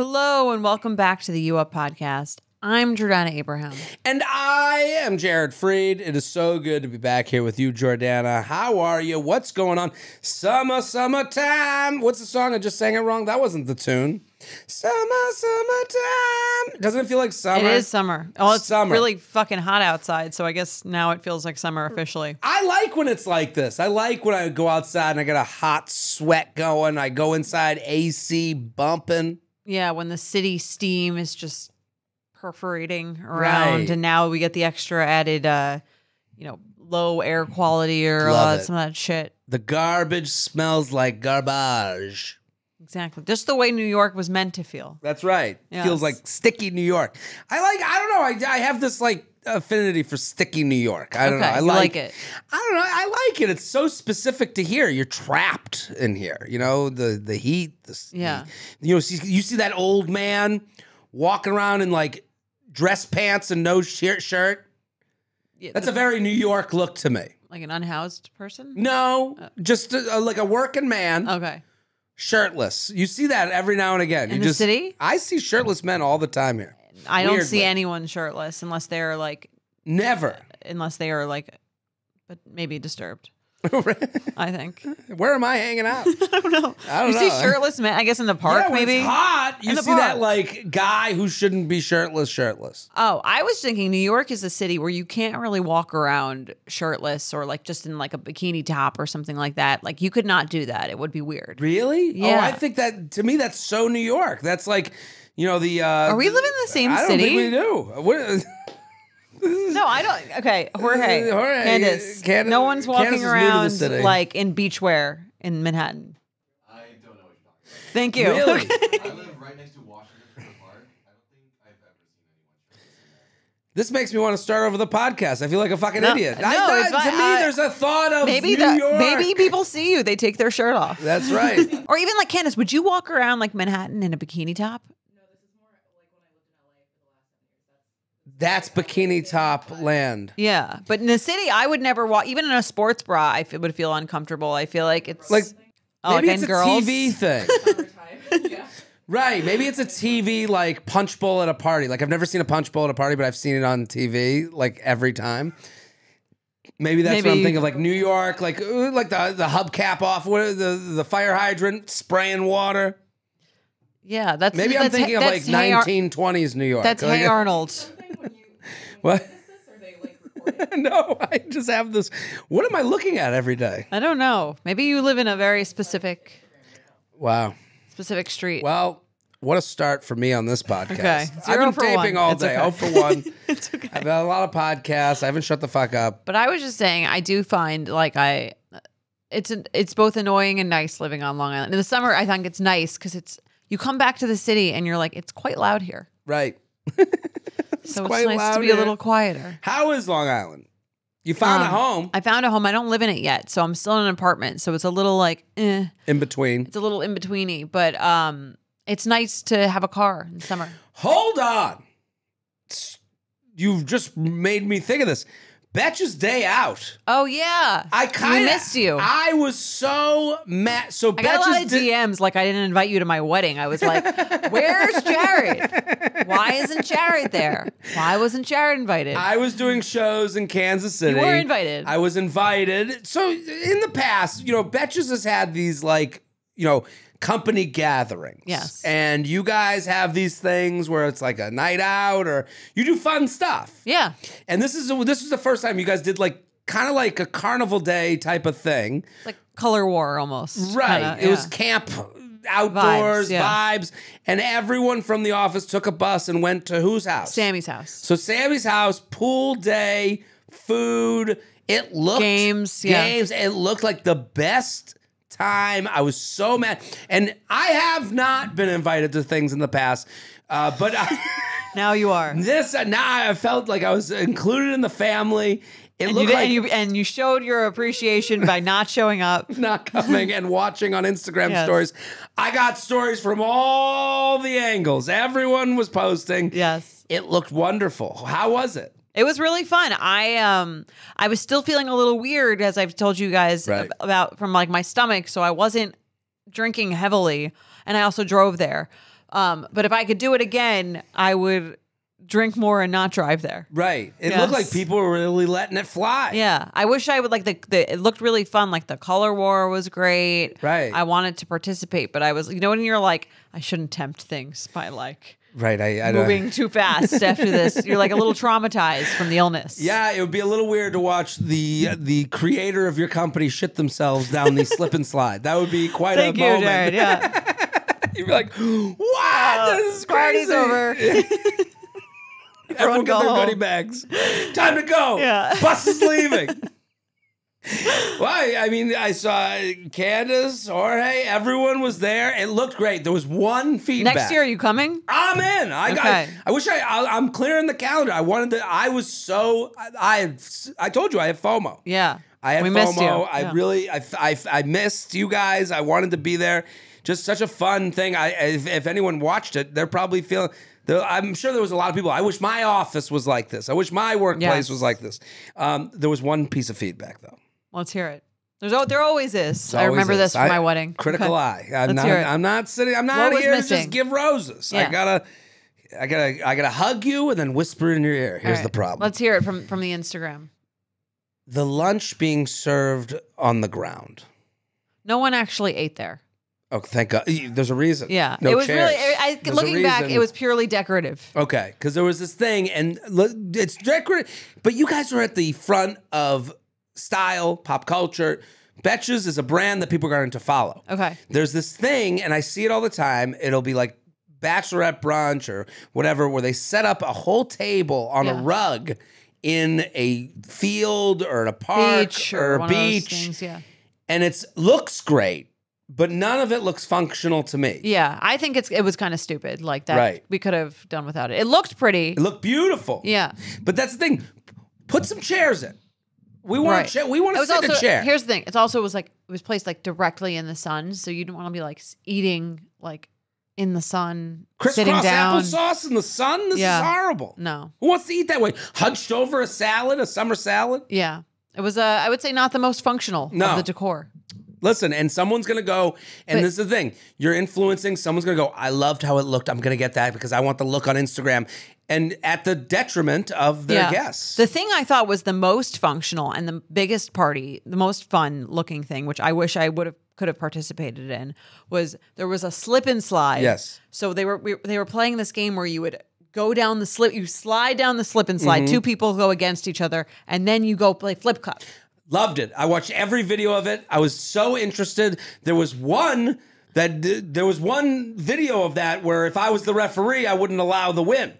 Hello and welcome back to the U Up podcast. I'm Jordana Abraham. And I am Jared Freed. It is so good to be back here with you, Jordana. How are you? What's going on? Summertime. What's the song? I just sang it wrong. That wasn't the tune. Summertime. Doesn't it feel like summer? It is summer. Oh, it's summer. really fucking hot outside, so I guess now it feels like summer officially. I like when it's like this. I like when I go outside and I get a hot sweat going. I go inside, AC bumping. Yeah, when the city steam is just perforating around, Right. and now we get the extra added, low air quality or Love it. some of that shit. The garbage smells like garbage. Exactly. Just the way New York was meant to feel. That's right. Yes. Feels like sticky New York. I don't know. I have this like affinity for sticky New York. I don't know. I you like it. I don't know. I like it. It's so specific to here. You're trapped in here. You know, the heat. Yeah. You see that old man walking around in like dress pants and no shirt. Yeah, That's a very New York look to me. like an unhoused person? No, just like a working man. Okay. Shirtless. You see that every now and again. In the city? I see shirtless men all the time here. I don't see Weirdly. anyone shirtless unless they are like, Never. but maybe disturbed. I think. Where am I hanging out? I don't know. I don't You know. see shirtless men, I guess in the park, Yeah, when maybe. it's hot. You In the see that park. like guy who shouldn't be shirtless. Oh, I was thinking New York is a city where you can't really walk around shirtless or like just in like a bikini top or something like that. Like you could not do that. It would be weird. Really? Yeah. Oh, I think that to me that's so New York. That's like, the Are we living in the same I don't city? think we do. What, No, I don't. Okay, Jorge, Jorge, Candace. Candace- No one's Candace walking is new to the around city. like in beachwear in Manhattan. I don't know what you're talking about. Thank you. Really? I live right next to Washington Square Park. I don't think I've ever seen anyone shirtless in there. This makes me want to start over the podcast. I feel like a fucking No, idiot. no, it's fine. To me, there's a thought of Maybe New York. maybe people see you, they take their shirt off. That's right. Or even like Candace, would you walk around like Manhattan in a bikini top? That's bikini top land. Yeah, but in the city, I would never walk. Even in a sports bra, I would feel uncomfortable. I feel like it's Like maybe like it's in a girls. TV thing. Right. Maybe it's a TV like punch bowl at a party. Like I've never seen a punch bowl at a party, but I've seen it on TV like every time. Maybe that's what I'm Maybe- thinking of, like New York, like the hubcap off, the fire hydrant spraying water. Yeah, that's Maybe I'm that's thinking of like that's Hey Ar- 1920s New York. That's Like, Hey Arnold. What? No, I just have this. What am I looking at every day? I don't know. Maybe you live in a very specific Wow. street. Well, what a start for me on this podcast. Okay. I've 0 been for taping 1. all It's day. okay. 0 for 1. It's okay. I've had a lot of podcasts. I haven't shut the fuck up. But I was just saying, I do find like it's both annoying and nice living on Long Island. In the summer, I think it's nice because you come back to the city and you're like, it's quite loud here. Right. So quite it's nice loud to be a here. little quieter. How is Long Island? You found a home I found a home. I don't live in it yet, so I'm still in an apartment. So it's a little like, in between. it's a little in betweeny. But it's nice to have a car in summer. Hold on. You've just made me think of this. Betch's day out. Oh yeah, I kind of missed you. I was so mad. So I got a lot Betch's of DMs like I didn't invite you to my wedding. I was like, where's Jared? Why isn't Jared there? Why wasn't Jared invited? I was doing shows in Kansas City. You were invited. I was invited. So in the past, Betches has had these like, company gatherings. Yes. And you guys have these things where it's like a night out or you do fun stuff. yeah. And this was the first time you guys did like kind of like a carnival day type of thing. It's like color war almost. Right. Kinda, It was yeah. camp outdoors Vibes, yeah. vibes. And everyone from the office took a bus and went to whose house? Sammy's house. So Sammy's house, pool day, food. It looked Games, yeah. It looked like the best time. I was so mad, and I have not been invited to things in the past, but Now you are. now I felt like I was included in the family. It And looked like and you showed your appreciation by not showing up. not coming and watching on Instagram Yes. stories. I got stories from all the angles. Everyone was posting. Yes. It looked wonderful. How was it? It was really fun. I was still feeling a little weird, as I've told you guys Right. about from like my stomach, so I wasn't drinking heavily, and I also drove there. But if I could do it again, I would drink more and not drive there. Right. It Yes. looked like people were really letting it fly. Yeah, I wish I would like the. It looked really fun. Like the color war was great. Right. I wanted to participate, but I was, when you're like, I shouldn't tempt things by like Right. I don't. moving too fast after this. You're like a little traumatized from the illness. Yeah, it would be a little weird to watch the creator of your company shit themselves down the slip and slide. That would be quite Thank a you, moment. Jared. Yeah. You'd be like, "What? This is Party's crazy." over. Everyone go get their home. goodie bags. Time to go. Yeah. Bus is leaving. Why? I mean, I saw Candace, Jorge, everyone was there. It looked great. There was one feedback. Next year, are you coming? I'm in. Okay. I wish I'm clearing the calendar. I wanted to. I was so. I told you I have FOMO. Yeah. I had we FOMO. missed you. I Yeah. really. I missed you guys. I wanted to be there. Just such a fun thing. If anyone watched it, they're probably feeling. I'm sure there was a lot of people. I wish my office was like this. I wish my workplace Yes. was like this. There was one piece of feedback though. Let's hear it. There always is. I Always remember is. this from my wedding. Critical Okay. eye. Let's hear it. I'm not sitting. I'm What not was here to missing? just give roses. Yeah. I gotta hug you and then whisper in your ear. Here's All the right. problem. Let's hear it from the Instagram. The lunch being served on the ground. No one actually ate there. Oh, thank God. There's a reason. Yeah. No it was chairs. really, There's a looking back, reason. it was purely decorative. Okay, because there was this thing, and it's decorative, but you guys are at the front of style, pop culture. Betches is a brand that people are going to follow. Okay. There's this thing, and I see it all the time. It'll be like bachelorette brunch or whatever, where they set up a whole table on a Yeah. rug in a field or in a park Beach or a one of those beach, things, yeah. and it looks great, but none of it looks functional to me. Yeah. I think it was kind of stupid. Like that. Right. We could have done without it. It looked pretty. It looked beautiful. Yeah. But that's the thing. Put some chairs in. We want Right. we want It to was sit in also, a chair. here's the thing. It was placed like directly in the sun. So you didn't want to be like eating like in the sun, sitting Crisscross down. applesauce in the sun. This Yeah. is horrible. No. Who wants to eat that way? Hunched over a salad, a summer salad. Yeah. It was, I would say, not the most functional No. of the decor. Listen, and someone's gonna go, and But- this is the thing. You're influencing. Someone's gonna go. I loved how it looked. I'm gonna get that because I want the look on Instagram, and at the detriment of their guests. The thing I thought was the most functional and the biggest party, the most fun looking thing, which I wish I could have participated in, was there was a slip and slide. Yes. So they were playing this game where you would go down the slip, you slide down the slip and slide. Mm-hmm. Two people go against each other, and then you go play flip cup. Loved it. I watched every video of it. I was so interested. There was one video of that where if I was the referee, I wouldn't allow the win.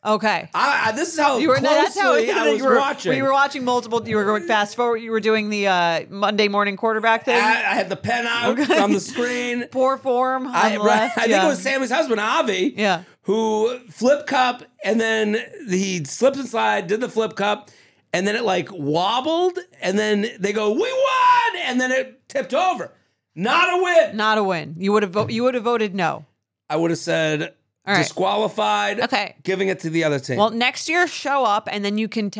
Okay. This is how You were that's how closely I was watching. You were watching multiple. You were going fast forward. You were doing the Monday morning quarterback thing. I had the pen out on the screen. Poor form on the Right, left. I think it was Sammy's husband, Avi, Yeah. who flip cup, and then he slipped and slide, did the flip cup, and then it like wobbled, and then they go, "We won!" and then it tipped over. Not a win. Not a win. You would have voted no. I would have said All right. disqualified. Okay. Giving it to the other team. Well, next year show up and then you can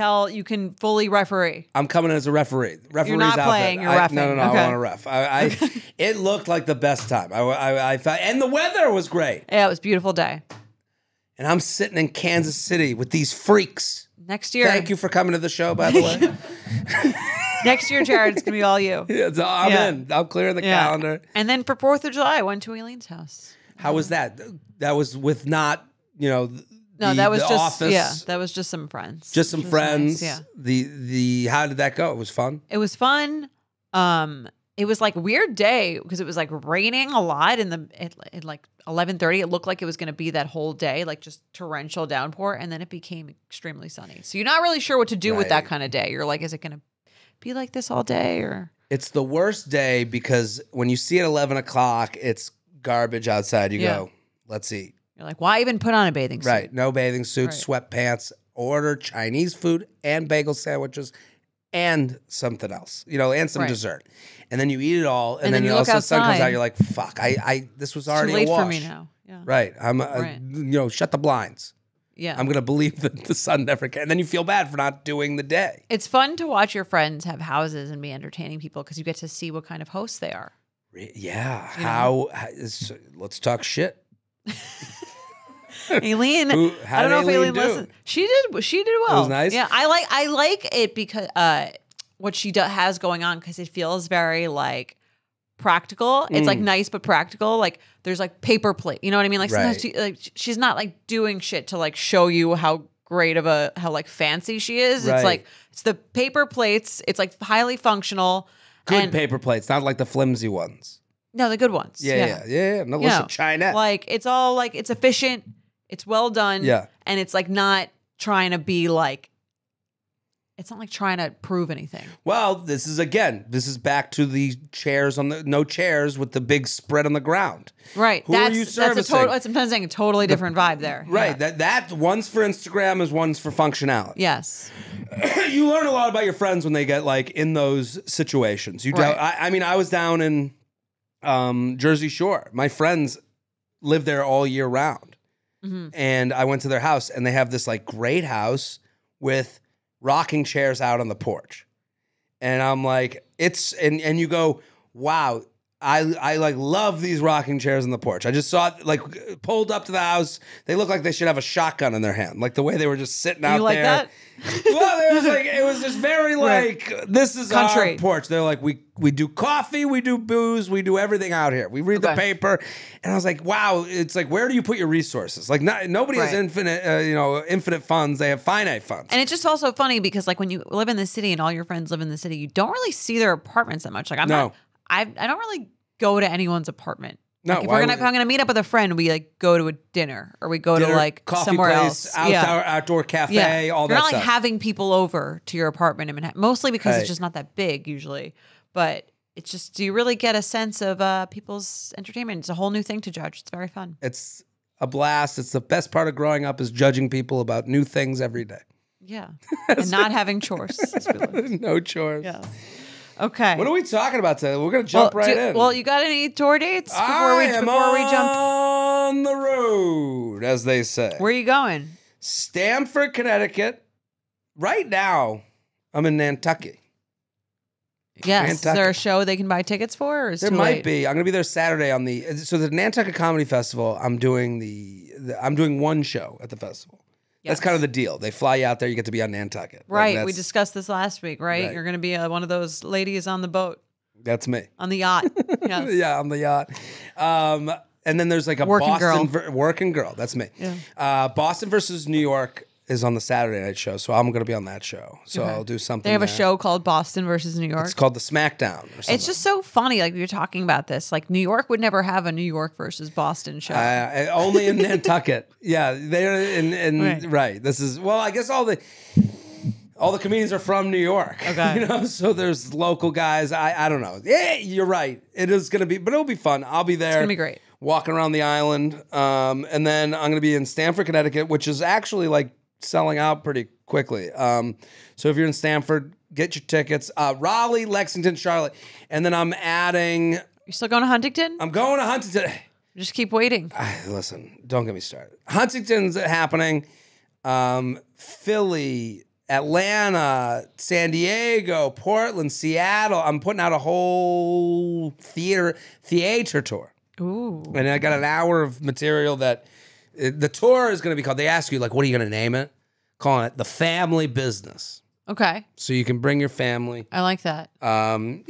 fully referee. I'm coming in as a referee. Referee's not outfit. playing, you're No, reffing. I Okay. want to ref. It looked like the best time. I felt, and the weather was great. Yeah, it was a beautiful day. And I'm sitting in Kansas City with these freaks. Next year. Thank you for coming to the show, by the way. Next year, Jared, it's gonna be all you. Yeah, so I'm Yeah. in. I'm clearing the Yeah. calendar. And then for 4th of July, I went to Eileen's house. How was that? That was with not, No, the, that was the just office. that was just some friends. Just some It was friends. nice, yeah. The how did that go? It was fun. It was fun. It was like a weird day because it was like raining a lot at like 11:30. It looked like it was going to be that whole day, like just torrential downpour, and then it became extremely sunny. So you're not really sure what to do with that Right. kind of day. You're like, is it going to be like this all day or? It's the worst day because when you see it 11 o'clock, it's garbage outside. You Yeah. go, let's eat. You're like, why even put on a bathing suit? Right. No bathing suits, sweatpants, order Chinese food and bagel sandwiches and something else, and some Right. dessert. And then you eat it all. And, And then then you look also the sun comes outside. out. You're like, fuck, this was It's too already late a wash. for me now. Yeah. Right. Right. Shut the blinds. Yeah. I'm going to believe that the sun never can. And then you feel bad for not doing the day. It's fun to watch your friends have houses and be entertaining people because you get to see what kind of hosts they are. Yeah. Let's talk shit. Aileen, How I don't did know if Aileen Aileen do? listened. She did well. was nice? Yeah, I like it because what she has going on because it feels very like practical. It's like nice but practical. Like there's like paper plate. You know what I mean? Like sometimes she's not like doing shit to like show you how great of how like fancy she is. Right. It's like it's the paper plates. It's like highly functional. Good and, paper plates, not like the flimsy ones. No, the good ones. Yeah. No, You listen, know, China. Like it's all like it's efficient. It's well done. Yeah. And it's like not trying to be like. It's not like trying to prove anything. Well, this is back to the chairs no chairs with the big spread on the ground. Right. Who are you That's servicing? I'm saying a totally different vibe there. Right. Yeah. That one's for Instagram is one's for functionality. Yes. You learn a lot about your friends when they get like in those situations. Right. I mean, I was down in Jersey Shore. My friends live there all year round. Mm-hmm. And I went to their house and they have this like great house with rocking chairs out on the porch. And I'm like, and you go, wow, I like love these rocking chairs on the porch. I just saw it like pulled up to the house. They look like they should have a shotgun in their hand. Like the way they were just sitting out You like there. that? Well, it was just very like, this is Country. our porch. They're like, we do coffee, we do booze, we do everything out here. We read the paper. And I was like, wow, it's like, where do you put your resources? Like nobody has infinite funds. They have finite funds. And it's just also funny because like when you live in the city and all your friends live in the city, you don't really see their apartments that much. Like I don't really go to anyone's apartment. No, like if I'm gonna meet up with a friend, we like go to a dinner or we go to like coffee somewhere place, else. Outdoor cafe, all You're that not like stuff. having people over to your apartment in Manhattan, mostly because Right. it's just not that big usually. But it's just, do you really get a sense of people's entertainment? It's a whole new thing to judge. It's very fun. It's a blast. It's the best part of growing up is judging people about new things every day. Yeah, and not having chores. No chores. Yeah. Okay. What are we talking about today? We're gonna jump in. Well, you got any tour dates before we jump? On the road, as they say. Where are you going? Stamford, Connecticut. Right now, I'm in Nantucket. Yes. Nantucket. Is there a show they can buy tickets for? Or is it There too might late? be. I'm gonna be there Saturday on the Nantucket Comedy Festival. I'm doing I'm doing one show at the festival. That's Yes. kind of the deal. They fly you out there. You get to be on Nantucket. Right. Like We discussed this last week, right? Right. You're going to be one of those ladies on the boat, That's me. on the yacht. Yes. Yeah, on the yacht. And then there's like a Working Boston girl. working girl. That's me. Yeah. Boston versus New York is on the Saturday night show, so I'm going to be on that show. So Okay. I'll do something. They have a there. show called Boston versus New York. It's called the Smackdown. Or something. It's just so funny. Like we were talking about this. Like New York would never have a New York versus Boston show. Only in Nantucket. Yeah, they're in right. This is I guess all the comedians are from New York. Okay. You know, so there's local guys. I don't know. Yeah, you're right. It is gonna be, but it'll be fun. I'll be there. It's gonna be great. Walking around the island. And then I'm gonna be in Stamford, Connecticut, which is actually like selling out pretty quickly. So if you're in Stamford, get your tickets. Raleigh, Lexington, Charlotte. And then I'm adding You're still going to Huntington? I'm going to Huntington. Just keep waiting. Listen, don't get me started. Huntington's happening. Philly, Atlanta, San Diego, Portland, Seattle. I'm putting out a whole theater tour. Ooh. And I got an hour of material that the tour is going to be called. They ask you, like, what are you going to name it? Calling it The Family Business. Okay. So you can bring your family. I like that. You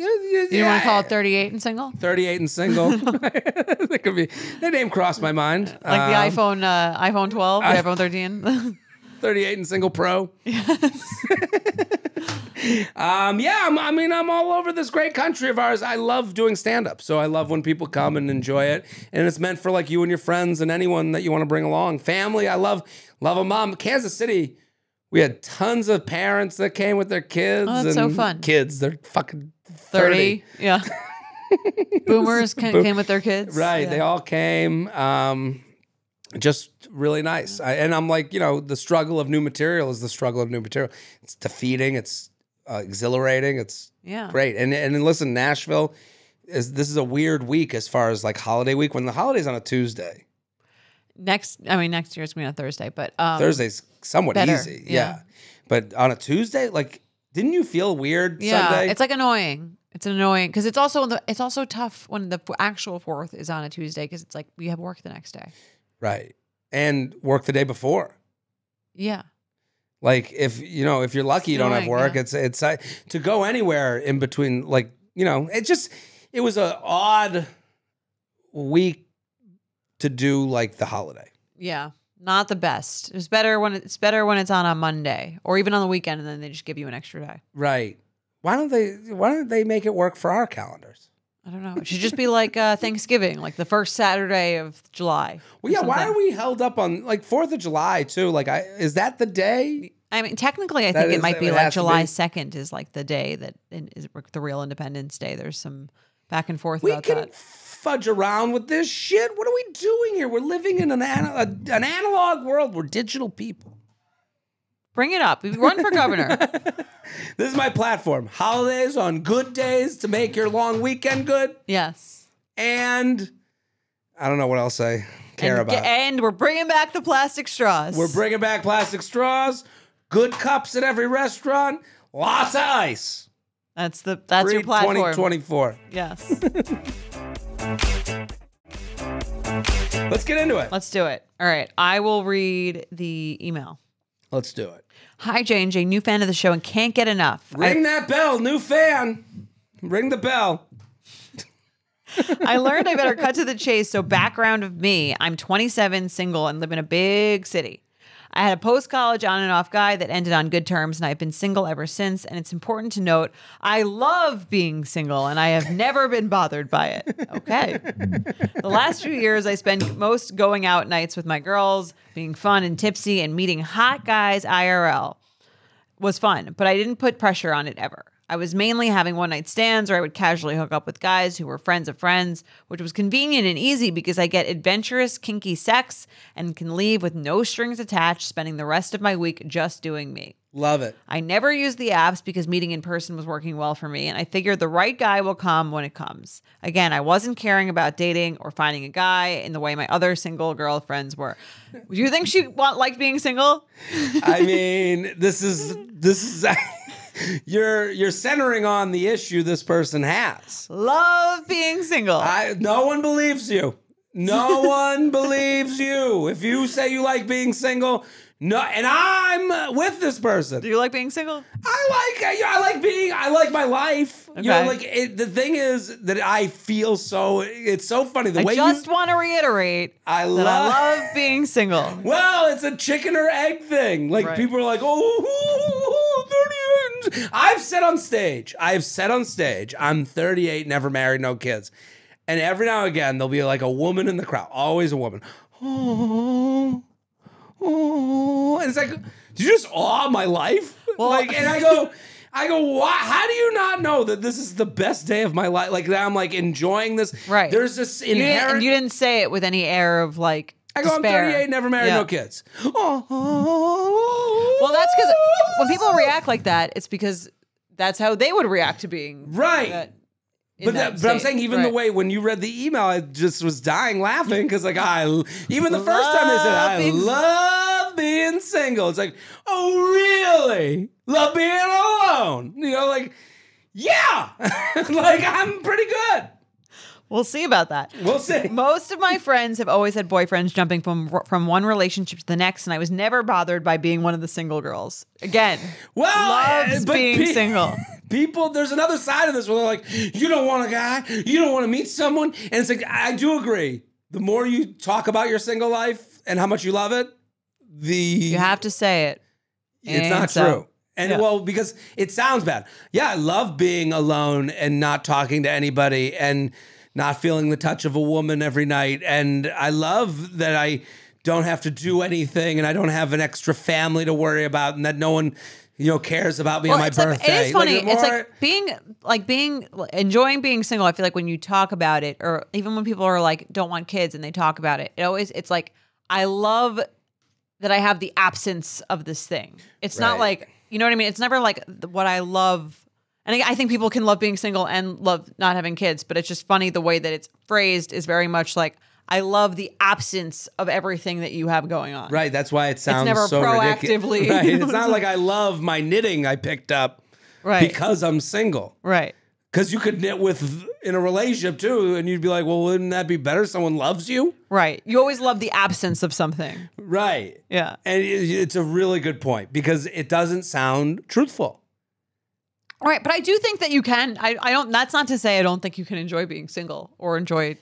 You want to call it 38 and single? 38 and single. That could be. That name crossed my mind. Like the iPhone 12, the iPhone 13. 38 and single pro. I'm all over this great country of ours. I love doing stand-up. So I love when people come and enjoy it. And it's meant for like you and your friends and anyone that you want to bring along. Family, I love a mom. Kansas City, we had tons of parents that came with their kids. Oh, that's so fun. Kids, they're fucking 30. Yeah. Boomers came with their kids. Right. Yeah. They all came. Just really nice. And I'm like, the struggle of new material is the struggle of new material. It's defeating. It's exhilarating. It's great. And listen, Nashville this is a weird week as far as like holiday week when the holiday's on a Tuesday. Next year it's going to be on Thursday, but Thursday's somewhat better, easy. yeah. But on a Tuesday, like, didn't you feel weird yeah, Sunday? it's like annoying. It's annoying because it's also tough when the actual 4th is on a Tuesday because it's like we have work the next day. Right. And work the day before. Yeah. Like if you're lucky you don't have Annoying, work, yeah. it's to go anywhere in between, like, it was an odd week to do like the holiday. Yeah. Not the best. It's better when it's on a Monday or even on the weekend, and then they just give you an extra day. Right. Why don't they make it work for our calendars? I don't know. It should just be like Thanksgiving, like the first Saturday of July. Well, yeah, why are we held up on like 4th of July too? Like is that the day? I mean, technically, I That think it is- might be it like has to July be. 2nd is like the day that is the real Independence Day. There's some back and forth We about can that. fudge around with this shit. What are we doing here? We're living in an analog world. We're digital people. Bring it up. Run for governor. This is my platform. Holidays on good days to make your long weekend good. Yes. And I don't know what else I care about. And we're bringing back the plastic straws. We're bringing back plastic straws, good cups at every restaurant, lots of ice. That's your Free platform. 2024. Yes. Let's get into it. Let's do it. All right. I will read the email. Let's do it. Hi, J&J. New fan of the show and can't get enough. Ring that bell, new fan. Ring the bell. I learned I better cut to the chase. So background of me, I'm 27, single, and live in a big city. I had a post-college on and off guy that ended on good terms, and I've been single ever since. And it's important to note, I love being single, and I have never been bothered by it. Okay. The last few years, I spent most going out nights with my girls, being fun and tipsy, and meeting hot guys IRL. Was fun, but I didn't put pressure on it ever. I was mainly having one-night stands, or I would casually hook up with guys who were friends of friends, which was convenient and easy because I get adventurous, kinky sex and can leave with no strings attached, spending the rest of my week just doing me. Love it. I never used the apps because meeting in person was working well for me, and I figured the right guy will come when it comes. Again, I wasn't caring about dating or finding a guy in the way my other single girlfriends were. Do you think she liked being single? I mean, this is you're centering on the issue this person has. Love being single. No one believes you. No one believes you. If you say you like being single, no, and I'm with this person. Do you like being single? I like my life. You know, Okay. like the thing is that I feel so. It's so funny the way I just want to reiterate I that love. I love being single. Well, it's a chicken or egg thing. Like Right. people are like, oh, 38. I've said on stage, I'm 38, never married, no kids. And every now and again, there'll be like a woman in the crowd, always a woman. Oh, and it's like, did you just awe my life? Well- and I go, why? How do you not know that this is the best day of my life? Like that I'm like enjoying this. Right. There's this You inherent. didn't say it with any air of like I go, despair. I'm 38, never married, Yeah. no kids. Oh. Well, that's because when people react like that, it's because that's how they would react to being Right. in But I'm state. saying even the Right. way when you read the email, I just was dying laughing because like even the first time they said I being- love being single. It's like, oh really? Love being alone? You know, like yeah, like I'm pretty good. We'll see about that. We'll see. Most of my friends have always had boyfriends jumping from one relationship to the next, and I was never bothered by being one of the single girls. Again, Well, loves but being single. People, there's another side of this where they're like, you don't want a guy, you don't want to meet someone. And it's like, I do agree. The more you talk about your single life and how much you love it, You have to say it. it's not And so- true. And yeah. well, because it sounds bad. Yeah, I love being alone and not talking to anybody and not feeling the touch of a woman every night. And I love that I don't have to do anything and I don't have an extra family to worry about and that no one, cares about me on my it's like- birthday. it is funny. the It's more- enjoying being single. I feel like when you talk about it, or even when people are like, don't want kids and they talk about it, it's like, I love that I have the absence of this thing. It's not Right. like, you know what I mean? It's never like what I love. And I think people can love being single and love not having kids, but it's just funny the way that it's phrased is very much like, I love the absence of everything that you have going on. Right, that's why it sounds never so ridiculous. proactively- Right, it's not like I love my knitting I picked up Right. because I'm single. Right. Because you could knit with in a relationship too, and you'd be like, well, wouldn't that be better? Someone loves you, Right. You always love the absence of something. right? Yeah. And it's a really good point because it doesn't sound truthful. Right. But I do think that you can. I don't. That's not to say I don't think you can enjoy being single or enjoy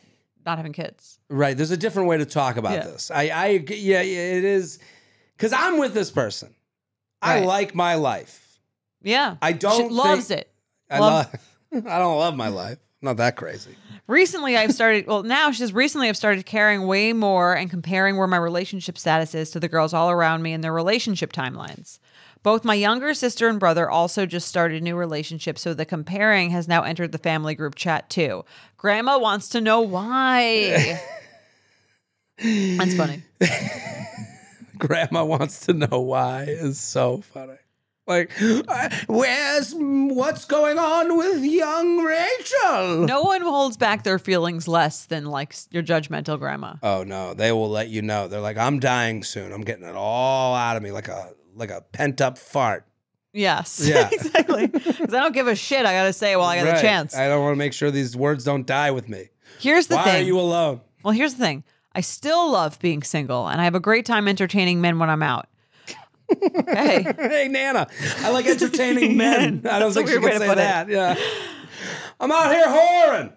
not having kids. Right. There's a different way to talk about Yeah. this. Yeah, it is. Because I'm with this person. I Right. like my life. Yeah. I don't She loves think- it. I don't love my life. I'm not that crazy. Recently, I've started. Well, now she says recently I've started caring way more and comparing where my relationship status is to the girls all around me and their relationship timelines. Both my younger sister and brother also just started new relationships, so the comparing has now entered the family group chat too. Grandma wants to know why. That's funny. Grandma wants to know why is so funny. Like, what's going on with young Rachel? No one holds back their feelings less than like your judgmental grandma. Oh no, they will let you know. They're like, I'm dying soon. I'm getting it all out of me like a pent up fart. Yes. Yeah. Exactly. Because I don't give a shit. I got to say it while I got Right. a chance. I don't want to make sure these words don't die with me. Here's the Why thing. are you alone? Well, here's the thing. I still love being single, and I have a great time entertaining men when I'm out. Okay. Hey, Nana, I like entertaining men. I don't That's a think she weird way can to say put it. that. Yeah. I'm out here whoring.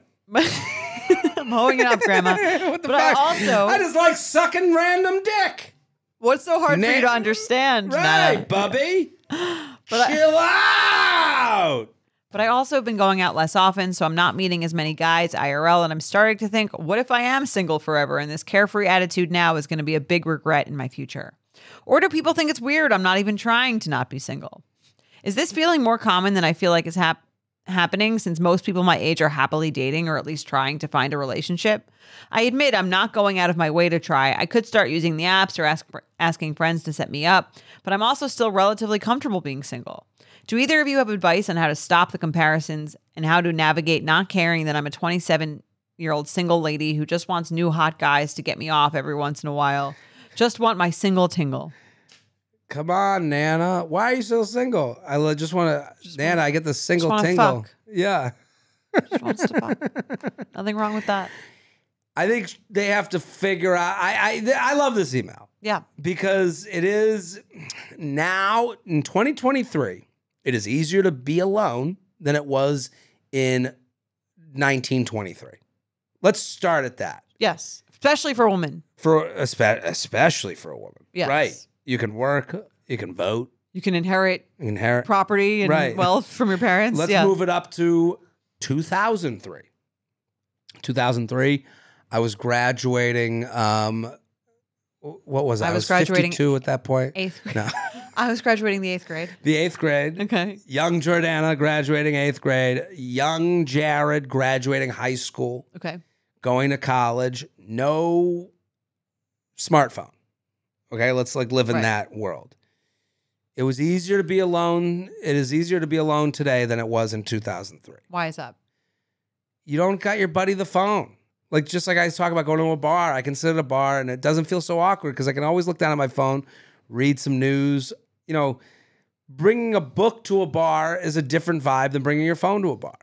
I'm hoeing it up, Grandma. What the But I fuck? also- I just like sucking random dick. What's so hard for you to Nana- understand, Right, Nana? Bubby. But Chill out. But I also have been going out less often, so I'm not meeting as many guys IRL, and I'm starting to think, what if I am single forever, and this carefree attitude now is going to be a big regret in my future? Or do people think it's weird I'm not even trying to not be single? Is this feeling more common than I feel like is happening, since most people my age are happily dating or at least trying to find a relationship? I admit I'm not going out of my way to try. I could start using the apps or asking friends to set me up, but I'm also still relatively comfortable being single. Do either of you have advice on how to stop the comparisons and how to navigate not caring that I'm a 27-year-old single lady who just wants new hot guys to get me off every once in a while? Just want my single tingle. Come on, Nana. Why are you still single? Just want to, Nana, I get the single wanna tingle. fuck. Yeah. Just wants to fuck. Nothing wrong with that. I think they have to figure out. I love this email Yeah. because it is now in 2023. It is easier to be alone than it was in 1923. Let's start at that. Yes. Especially for a woman. Especially for a woman. Yes. Right. You can work. You can vote. You can inherit You can inherit. property and Right. wealth from your parents. Let's yeah. move it up to 2003. 2003, I was graduating. What was I? I was graduating 52 at that point. 8th grade. No, I was graduating the 8th grade. the 8th grade. Okay. Young Jordana graduating 8th grade. Young Jared graduating high school, Okay. going to college. No smartphone. Okay, let's like live in Right. that world. It was easier to be alone. It is easier to be alone today than it was in 2003. Why is that? You don't got your buddy the phone. Like, just like I talk about going to a bar, I can sit at a bar and it doesn't feel so awkward because I can always look down at my phone, read some news. You know, bringing a book to a bar is a different vibe than bringing your phone to a bar.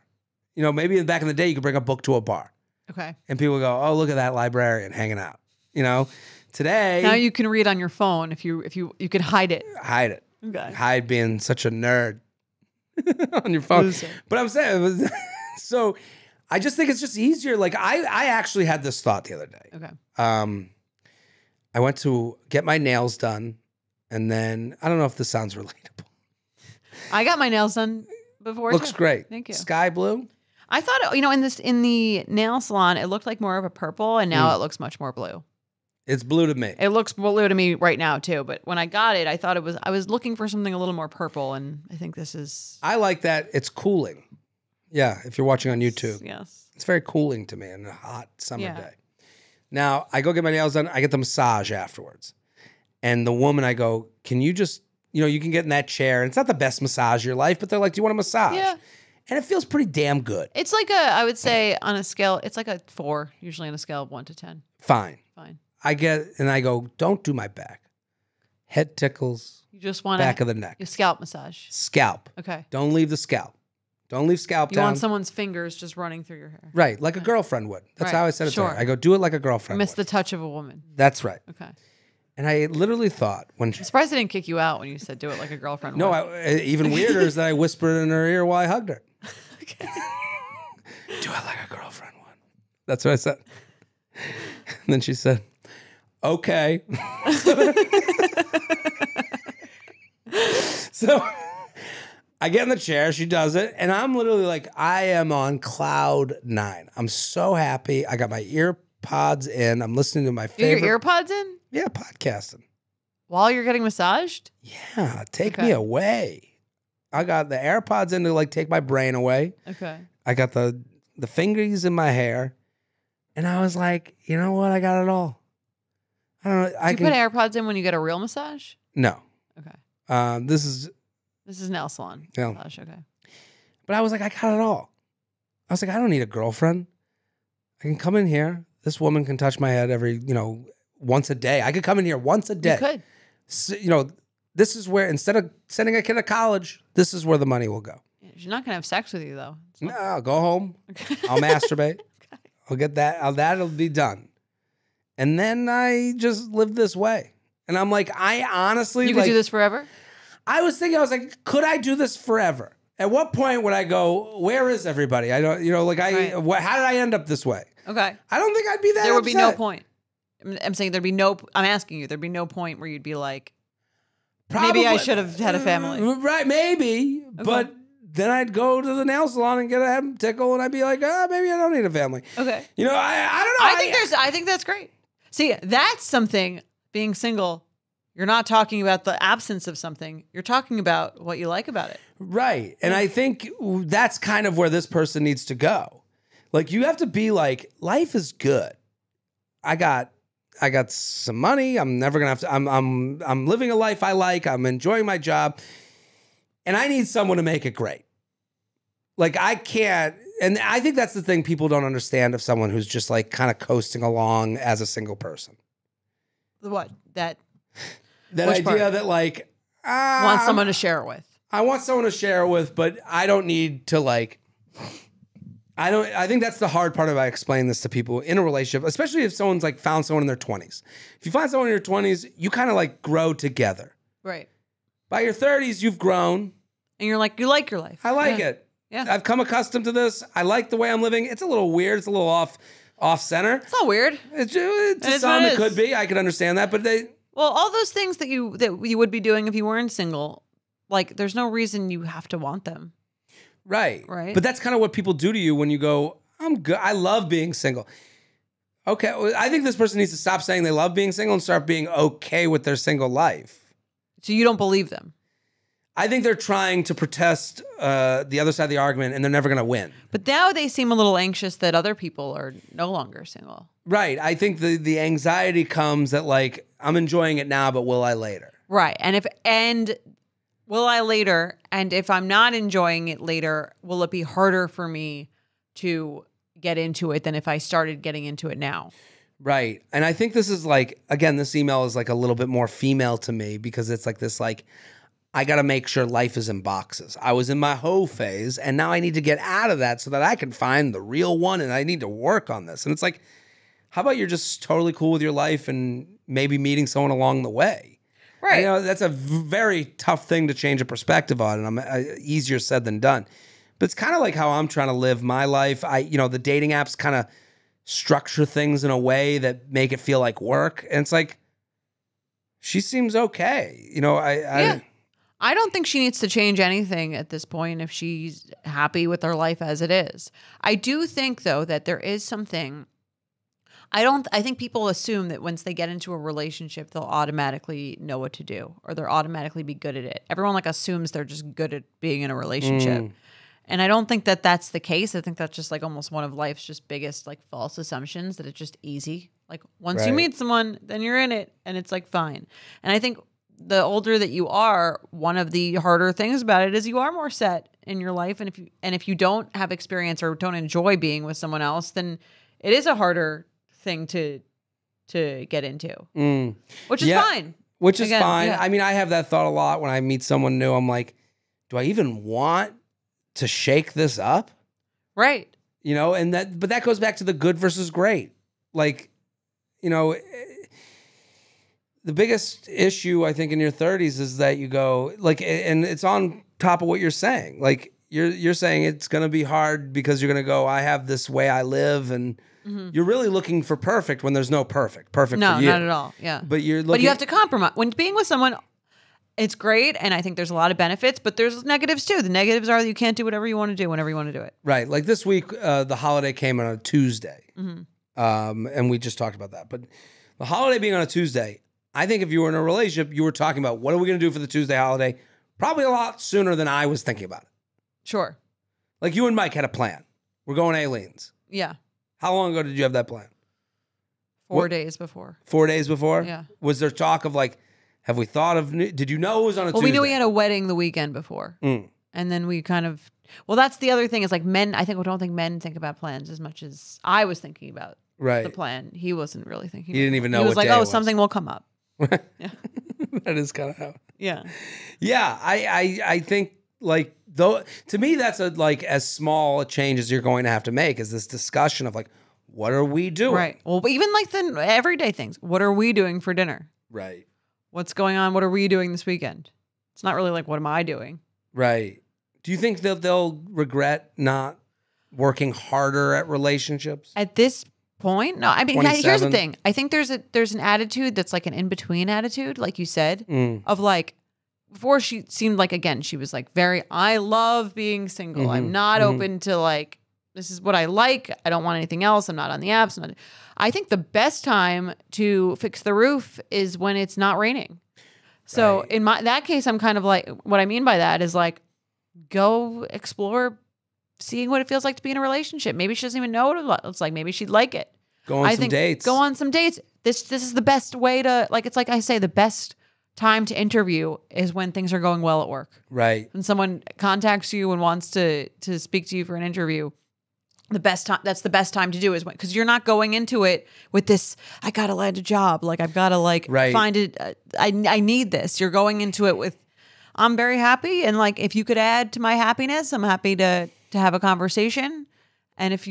You know, maybe back in the day, you could bring a book to a bar Okay. and people go, oh, look at that librarian hanging out. You know, today, Now you can read on your phone if you can hide it. hide it. Okay. Hide being such a nerd on your phone. Loser. But I'm saying, so I just think it's just easier. Like I actually had this thought the other day. Okay. I went to get my nails done, and then I don't know if this sounds relatable. I got my nails done before. Looks too. great. Thank you. Sky blue. I thought, in the nail salon, it looked like more of a purple, and now it looks much more blue. It's blue to me. It looks blue to me right now too, but when I got it, I thought I was looking for something a little more purple, and I think this is I like that. It's cooling. Yeah, if you're watching on YouTube, yes. it's very cooling to me on a hot summer Yeah. day. Now I go get my nails done. I get the massage afterwards, and the woman, I go, "Can you just, you can get in that chair, and it's not the best massage of your life, but they're like, do you want a massage?" Yeah. And it feels pretty damn good. It's like I would say on a scale, it's like a 4, usually on a scale of 1 to 10. Fine. Fine. I go, don't do my back. Head tickles, You just want back of the neck, a scalp massage. scalp. Okay. Don't leave the scalp. Don't leave scalp You down. want someone's fingers just running through your hair. Right, like a girlfriend would. That's Right, how I said it to sure. her. I go, do it like a girlfriend Miss would. the touch of a woman. That's right. Okay. And I literally thought when I'm surprised I didn't kick you out when you said do it like a girlfriend. no, would. even weirder is that I whispered in her ear while I hugged her. Okay. Do it like a girlfriend would. That's what I said. And then she said, okay. So I get in the chair, she does it, and I'm literally like, I am on cloud 9. I'm so happy. I got my ear pods in. I'm listening to my You favorite. have your earpods in Yeah, podcasting. while you're getting massaged? Yeah, take Okay. me away. I got the AirPods in to like take my brain away. Okay. I got the fingers in my hair, and I was like, you know what? I got it all. I don't know. Do I you can put AirPods in when you get a real massage? no. Okay. This is, This is nail salon. Yeah. Massage. Okay. but I was like, I got it all. I was like, I don't need a girlfriend. I can come in here. This woman can touch my head every, once a day. I could come in here once a day. You could. So, this is where, instead of sending a kid to college, this is where the money will go. She's not gonna have sex with you though. It's No, not- I'll go home. Okay. I'll masturbate. Okay. I'll get that. That'll be done. And then I just live this way. And I'm like, I honestly, You could do this forever. I was thinking, I was like, could I do this forever? At what point would I go, where is everybody? I don't, Right. how did I end up this way? Okay. I don't think I'd be that There would be no upset. point. I'm saying there'd be no. I'm asking you. There'd be no point where you'd be like, Probably, maybe I should have had a family. Right, maybe. But then I'd go to the nail salon and get a head tickle, and I'd be like, maybe I don't need a family. Okay. I don't know. I think that's great. See, that's something. Being single, you're not talking about the absence of something. You're talking about what you like about it. Right. And I think that's kind of where this person needs to go. Like, you have to be like, life is good. I got some money. I'm never gonna have to. I'm living a life I like. I'm enjoying my job, and I need someone to make it great. Like, I can't. And I think that's the thing people don't understand of someone who's just like kind of coasting along as a single person. The what? That That Which idea part? that like want someone to share it with. I want someone to share it with, but I don't need to like. I think that's the hard part about explaining this to people in a relationship, especially if someone's like found someone in their 20s. If you find someone in your 20s, you kind of like grow together. Right. By your 30s, you've grown. And you're like, you like your life. I like Yeah. it. Yeah. I've come accustomed to this. I like the way I'm living. It's a little weird. It's a little off center. It's not weird. To is some, what it it could is. be. I could understand that, but Well, all those things that you would be doing if you weren't single, like there's no reason you have to want them. right. Right. But that's kind of what people do to you when you go, I'm good. I love being single. Okay. Well, I think this person needs to stop saying they love being single and start being okay with their single life. So you don't believe them. I think they're trying to protest the other side of the argument, and they're never going to win. But now they seem a little anxious that other people are no longer single. Right. I think the anxiety comes that like I'm enjoying it now, but will I later? Right. And will I later? And if I'm not enjoying it later, will it be harder for me to get into it than if I started getting into it now? Right. And I think this is like, again, this email is like a little bit more female to me because it's like this, like, I got to make sure life is in boxes. I was in my hoe phase and now I need to get out of that so that I can find the real one and I need to work on this. And it's like, how about you're just totally cool with your life and maybe meeting someone along the way? Right. That's a very tough thing to change a perspective on, and easier said than done. But it's kind of like how I'm trying to live my life. The dating apps kind of structure things in a way that make it feel like work. And it's like, she seems okay. Yeah. I don't think she needs to change anything at this point if she's happy with her life as it is. I do think, though, that there is something. I think people assume that once they get into a relationship, they'll automatically know what to do or they'll automatically be good at it. Everyone like assumes they're just good at being in a relationship. And I don't think that that's the case. I think that's just like almost one of life's just biggest like false assumptions that it's just easy. Like once you Right. meet someone, then you're in it and it's like fine. And I think the older that you are, one of the harder things about it is you are more set in your life. And if you don't have experience or don't enjoy being with someone else, then it is a harder thing to get into, which is Yeah. fine. Which is Again, fine. yeah. I mean, I have that thought a lot when I meet someone new. I'm like, do I even want to shake this up, Right. you know, but that goes back to the good versus great. Like, you know, the biggest issue I think in your 30s is that you go like, and it's on top of what you're saying. Like you're saying it's going to be hard because you're going to go, I have this way I live, and you're really looking for perfect when there's no perfect No, for you. not at all. Yeah. But you're looking, But you have to compromise. When being with someone, it's great, and I think there's a lot of benefits, but there's negatives too. The negatives are that you can't do whatever you want to do whenever you want to do it. right. Like this week, the holiday came on a Tuesday. And we just talked about that. But the holiday being on a Tuesday, I think if you were in a relationship, you were talking about what are we going to do for the Tuesday holiday? Probably a lot sooner than I was thinking about it. Sure. Like you and Mike had a plan. We're going Aileen's. Yeah. How long ago did you have that plan? 4 days before. 4 days before? Yeah. Was there talk of like, have we thought of, did you know it was on a Well, Tuesday? we knew we had a wedding the weekend before. Mm. And then we kind of, well, that's the other thing is like men, I don't think men think about plans as much as I was thinking about Right. the plan. He wasn't really thinking. He didn't even know He was what like, day oh, it was. something will come up. That is kind of how. Yeah. Yeah, I think like though to me that's a like as small a change as you're going to have to make is this discussion of like what are we doing? Right. Well, even like the everyday things. What are we doing for dinner? Right. What's going on? What are we doing this weekend? It's not really like, what am I doing? Right. Do you think that they'll regret not working harder at relationships? At this point, no. I mean, here's the 27? thing. I think there's an attitude that's like an in-between attitude, like you said, of like, before she seemed like, again, she was like I love being single. I'm not open to like, this is what I like. I don't want anything else. I'm not on the apps. I think the best time to fix the roof is when it's not raining. So Right. in that case, I'm kind of like, what I mean by that is like, go explore seeing what it feels like to be in a relationship. Maybe she doesn't even know what it looks like. Maybe she'd like it. Go on some dates. Go on some dates. This is the best way to, like, it's like I say, the best time to interview is when things are going well at work. Right. When someone contacts you and wants to speak to you for an interview, that's the best time to do is because you're not going into it with this, I gotta land a job, like I've gotta like Right. find it, I need this. You're going into it with, I'm very happy, and like if you could add to my happiness, I'm happy to have a conversation. And if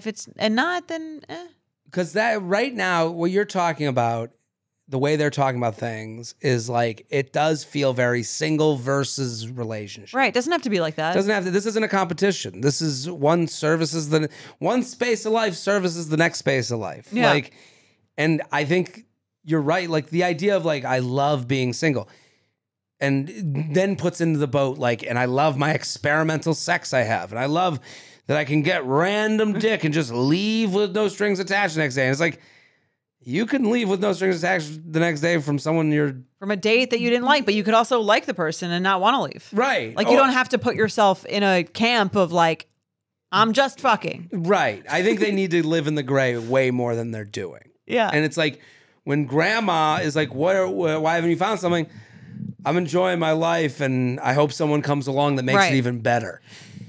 it's not, then Because that right now, what you're talking about, the way they're talking about things is like it does feel very single versus relationship. right. It doesn't have to be like that. Doesn't have to. This isn't a competition. This is one space of life services the next space of life. Yeah. Like, and I think you're right. Like the idea of like I love being single, and then puts into the boat like, and I love my experimental sex I have, and I love that I can get random dick and just leave with no strings attached the next day. And it's like you can leave with no strings attached the next day from someone you're From a date that you didn't like, but you could also like the person and not want to leave. right. Like you don't have to put yourself in a camp of like, I'm just fucking. Right. I think they need to live in the gray way more than they're doing. Yeah. And it's like when grandma is like, why haven't you found something? I'm enjoying my life and I hope someone comes along that makes Right. it even better.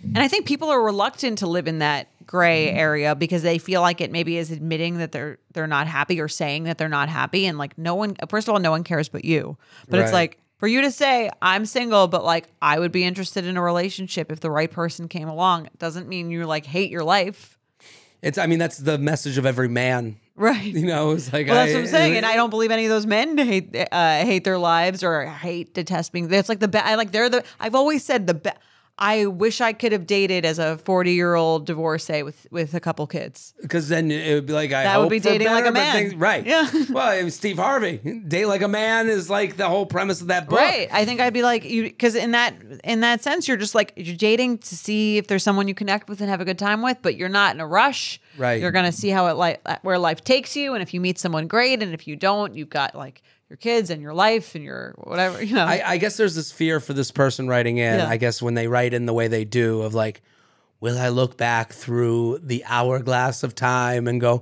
And I think people are reluctant to live in that gray area because they feel like it maybe is admitting that they're not happy or saying that they're not happy. And like first of all, no one cares but you. But it's Right. like for you to say I'm single, but like I would be interested in a relationship if the right person came along. It doesn't mean you like hate your life. That's the message of every man. Right. You know, it's like, Well, that's what I'm saying, and I don't believe any of those men hate their lives or detest being. It's like I've always said I wish I could have dated as a 40-year-old divorcee with a couple kids. because then it would be like, That would be dating like a man. Right. Yeah. Well, it was Steve Harvey. Date like a man is like the whole premise of that book. Right. I think I'd be like you because in that sense, you're just like you're dating to see if there's someone you connect with and have a good time with, but you're not in a rush. Right. You're gonna see how where life takes you, and if you meet someone great, and if you don't, you've got like your kids and your life and your whatever. You know. I guess there's this fear for this person writing in, Yeah. I guess when they write in the way they do of like, will I look back through the hourglass of time and go,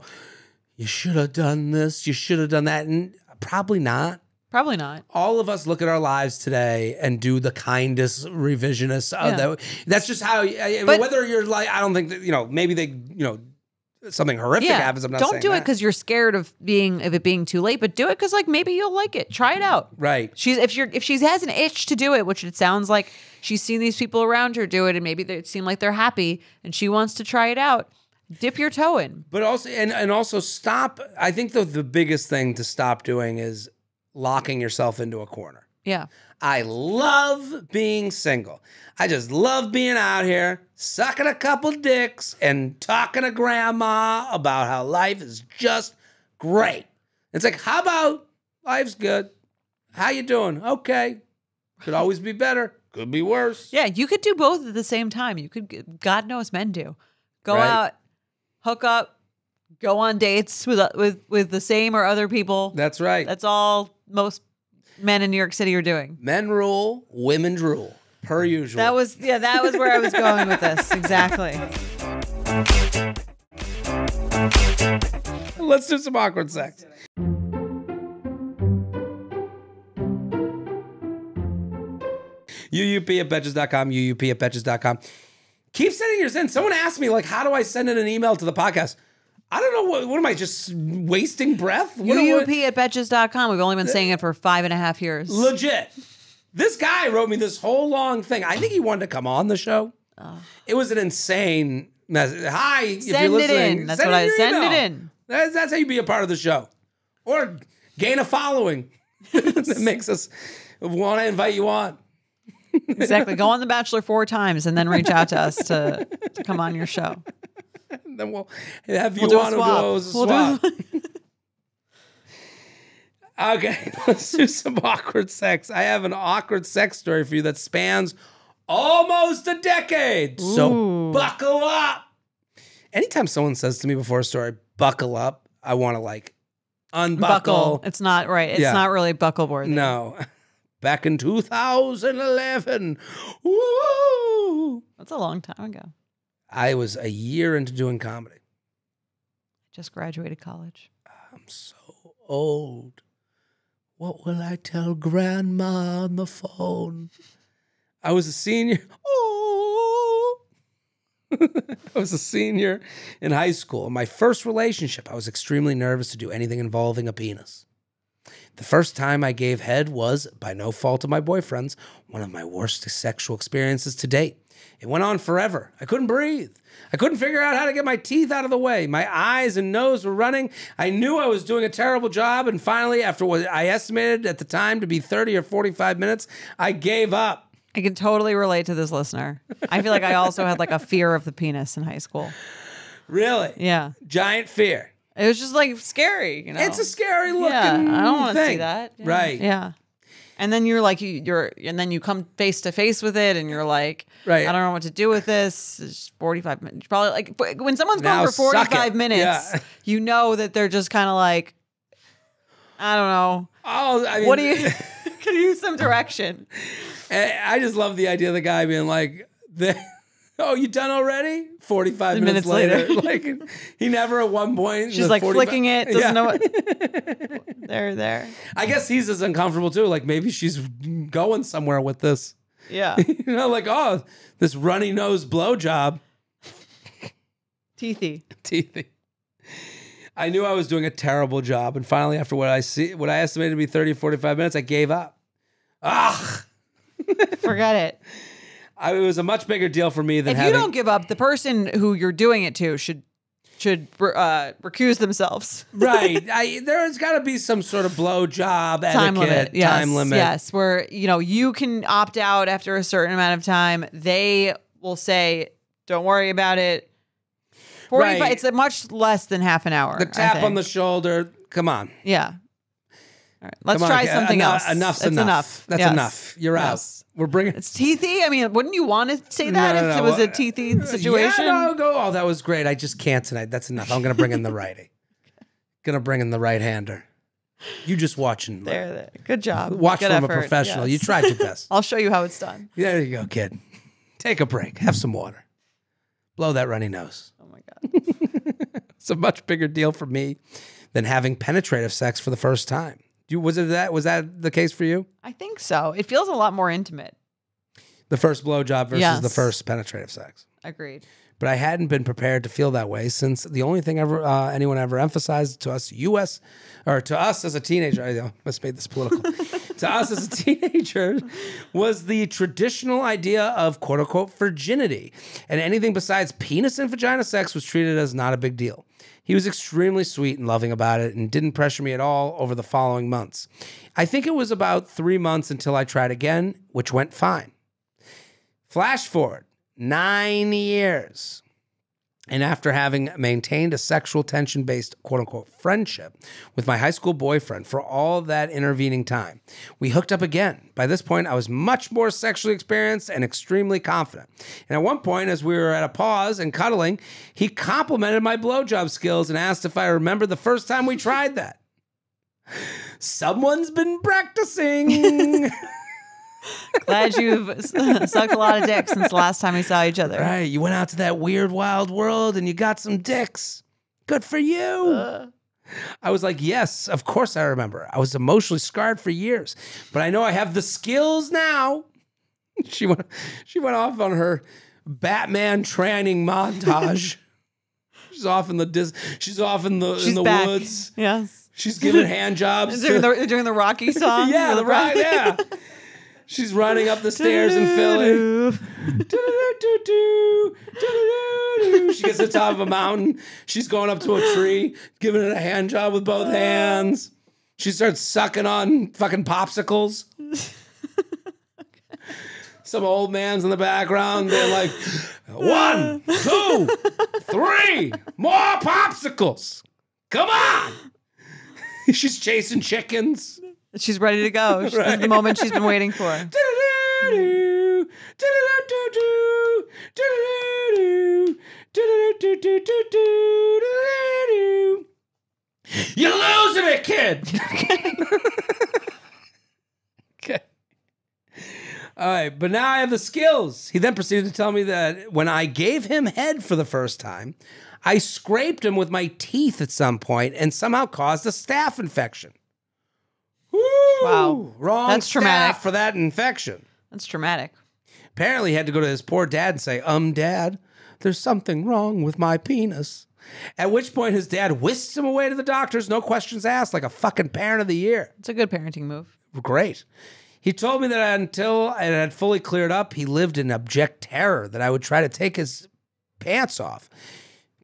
you should have done this, you should have done that? And probably not. Probably not. All of us look at our lives today and do the kindest revisionist of Yeah. that. That's just how, But- whether you're like, I don't think that, maybe they, something horrific happens. I'm not saying Don't do it that. because you're scared of it being too late, but do it because like maybe you'll like it. Try it out. Right. If she has an itch to do it, which it sounds like she's seen these people around her do it, and maybe they seem like they're happy, and she wants to try it out. Dip your toe in. But also, and also stop. I think the biggest thing to stop doing is locking yourself into a corner. Yeah. I love being single. I just love being out here, sucking a couple dicks and talking to grandma about how life is just great. It's like, how about life's good? How you doing? Okay. Could always be better. Could be worse. Yeah, you could do both at the same time. You could, God knows men do. Go Right. out, hook up, go on dates with the same or other people. That's right. That's all most men in New York City are doing. Men rule, women drool, per usual. That was where I was going with this. Exactly. Let's do some awkward sex. UUP@betches.com, UUP@betches.com. Keep sending yours in. Someone asked me, like, how do I send in an email to the podcast? I don't know. What am I, just wasting breath? UUP@betches.com. We've only been saying it for 5.5 years. Legit. This guy wrote me this whole long thing. I think he wanted to come on the show. It was an insane message. Hi, if you're Send it listening. in. That's what I your send email. it in. That's how you be a part of the show. Or gain a following that makes us want to invite you on. Exactly. Go on The Bachelor 4 times and then reach out to us to come on your show. And then we'll have you We'll do a on swap. who does a We'll do swap. Okay, let's do some awkward sex. I have an awkward sex story for you that spans almost a decade. So buckle up. Anytime someone says to me before a story, buckle up, I want to like unbuckle. Buckle. It's not right. It's Yeah. not really buckle worthy. No. Back in 2011. Woo! That's a long time ago. I was a year into doing comedy. Just graduated college. I'm so old. What will I tell grandma on the phone? I was a senior. Oh. I was a senior in high school. In my first relationship, I was extremely nervous to do anything involving a penis. The first time I gave head was, by no fault of my boyfriend's, one of my worst sexual experiences to date. It went on forever. I couldn't breathe. I couldn't figure out how to get my teeth out of the way. My eyes and nose were running. I knew I was doing a terrible job. And finally, after what I estimated at the time to be 30 or 45 minutes, I gave up. I can totally relate to this listener. I feel like I also had like a fear of the penis in high school. Really? Yeah. Giant fear. It was just like scary, you know? It's a scary looking Yeah, I don't want to see thing. that. Yeah. Right. Yeah. And then you're like, and then you come face to face with it and you're like, Right. I don't know what to do with this. It's 45 minutes. Probably like when someone's Now going for suck 45 it. minutes, Yeah. you know that they're just kind of like, I don't know. Oh, I mean, What do you, could you use some direction? I just love the idea of the guy being like, oh, you done already? 45 minutes Minutes later. later. Like, he never at one point. in She's the like 45 flicking it, doesn't Yeah. know what. There. I guess he's as uncomfortable too. Like, maybe she's going somewhere with this. Yeah. You know, like, oh, this runny nose blowjob. Teethy. Teethy. I knew I was doing a terrible job. And finally, after what I estimated to be 30, 45 minutes, I gave up. Ugh. Forget it. It was a much bigger deal for me than If having. you don't give up, the person who you're doing it to should recuse themselves. Right. There's got to be some sort of blowjob Time etiquette, limit. Yes, time limit. Yes, where you can opt out after a certain amount of time. They will say, "Don't worry about it." 45. Right. It's a much less than half an hour. The I tap think. on the shoulder. Come on. Yeah. All right. Let's Come on, try something else. Enough's That's enough. That's Yes. enough. You're Yes. out. We're bringing. It's teethy. I mean, wouldn't you want to say that if it was a teethy situation? Yeah, no, go. Oh, that was great. I just can't tonight. That's enough. I'm going to bring in the righty. Going to bring in the right-hander. You just watching. There. Good job. Watch Good from effort. a professional. Yes. You tried your best. I'll show you how it's done. There you go, kid. Take a break. Have some water. Blow that runny nose. Oh my God. It's a much bigger deal for me than having penetrative sex for the first time. Was that the case for you? I think so. It feels a lot more intimate. The first blowjob versus Yes. the first penetrative sex. Agreed. but I hadn't been prepared to feel that way since the only thing anyone ever emphasized to us to us as a teenager, I must made this political, to us as a teenager was the traditional idea of quote unquote virginity, and anything besides penis and vagina sex was treated as not a big deal. He was extremely sweet and loving about it and didn't pressure me at all over the following months. I think it was about 3 months until I tried again, which went fine. Flash forward 9 years. And after having maintained a sexual tension-based quote-unquote friendship with my high school boyfriend for all of that intervening time, we hooked up again. By this point, I was much more sexually experienced and extremely confident. And at one point, as we were at a pause and cuddling, he complimented my blowjob skills and asked if I remembered the first time we tried that. Someone's been practicing. Glad you've sucked a lot of dicks since the last time we saw each other. Right. You went out to that weird, wild world and you got some dicks. Good for you. I was like, yes, of course I remember. I was emotionally scarred for years, but I know I have the skills now. She went off on her Batman training montage. She's off in the back. woods. Yes. She's giving hand jobs. During the Rocky song? Yeah, the Rocky. Yeah. She's running up the stairs in Philly. She gets to the top of a mountain. She's going up to a tree, giving it a hand job with both hands. She starts sucking on fucking popsicles. Some old man's in the background. They're like, 1, 2, 3, more popsicles. Come on. She's chasing chickens. She's ready to go. This is the moment she's been waiting for. You're losing it, kid. Okay. All right, but now I have the skills. He then proceeded to tell me that when I gave him head for the first time, I scraped him with my teeth at some point and somehow caused a staph infection. Woo! Wow. Wrong That's staph traumatic. for that infection. That's traumatic. Apparently, he had to go to his poor dad and say, Dad, there's something wrong with my penis. At which point, his dad whisks him away to the doctors, no questions asked, like a fucking parent of the year. It's a good parenting move. Great. He told me that until it had fully cleared up, he lived in abject terror that I would try to take his pants off.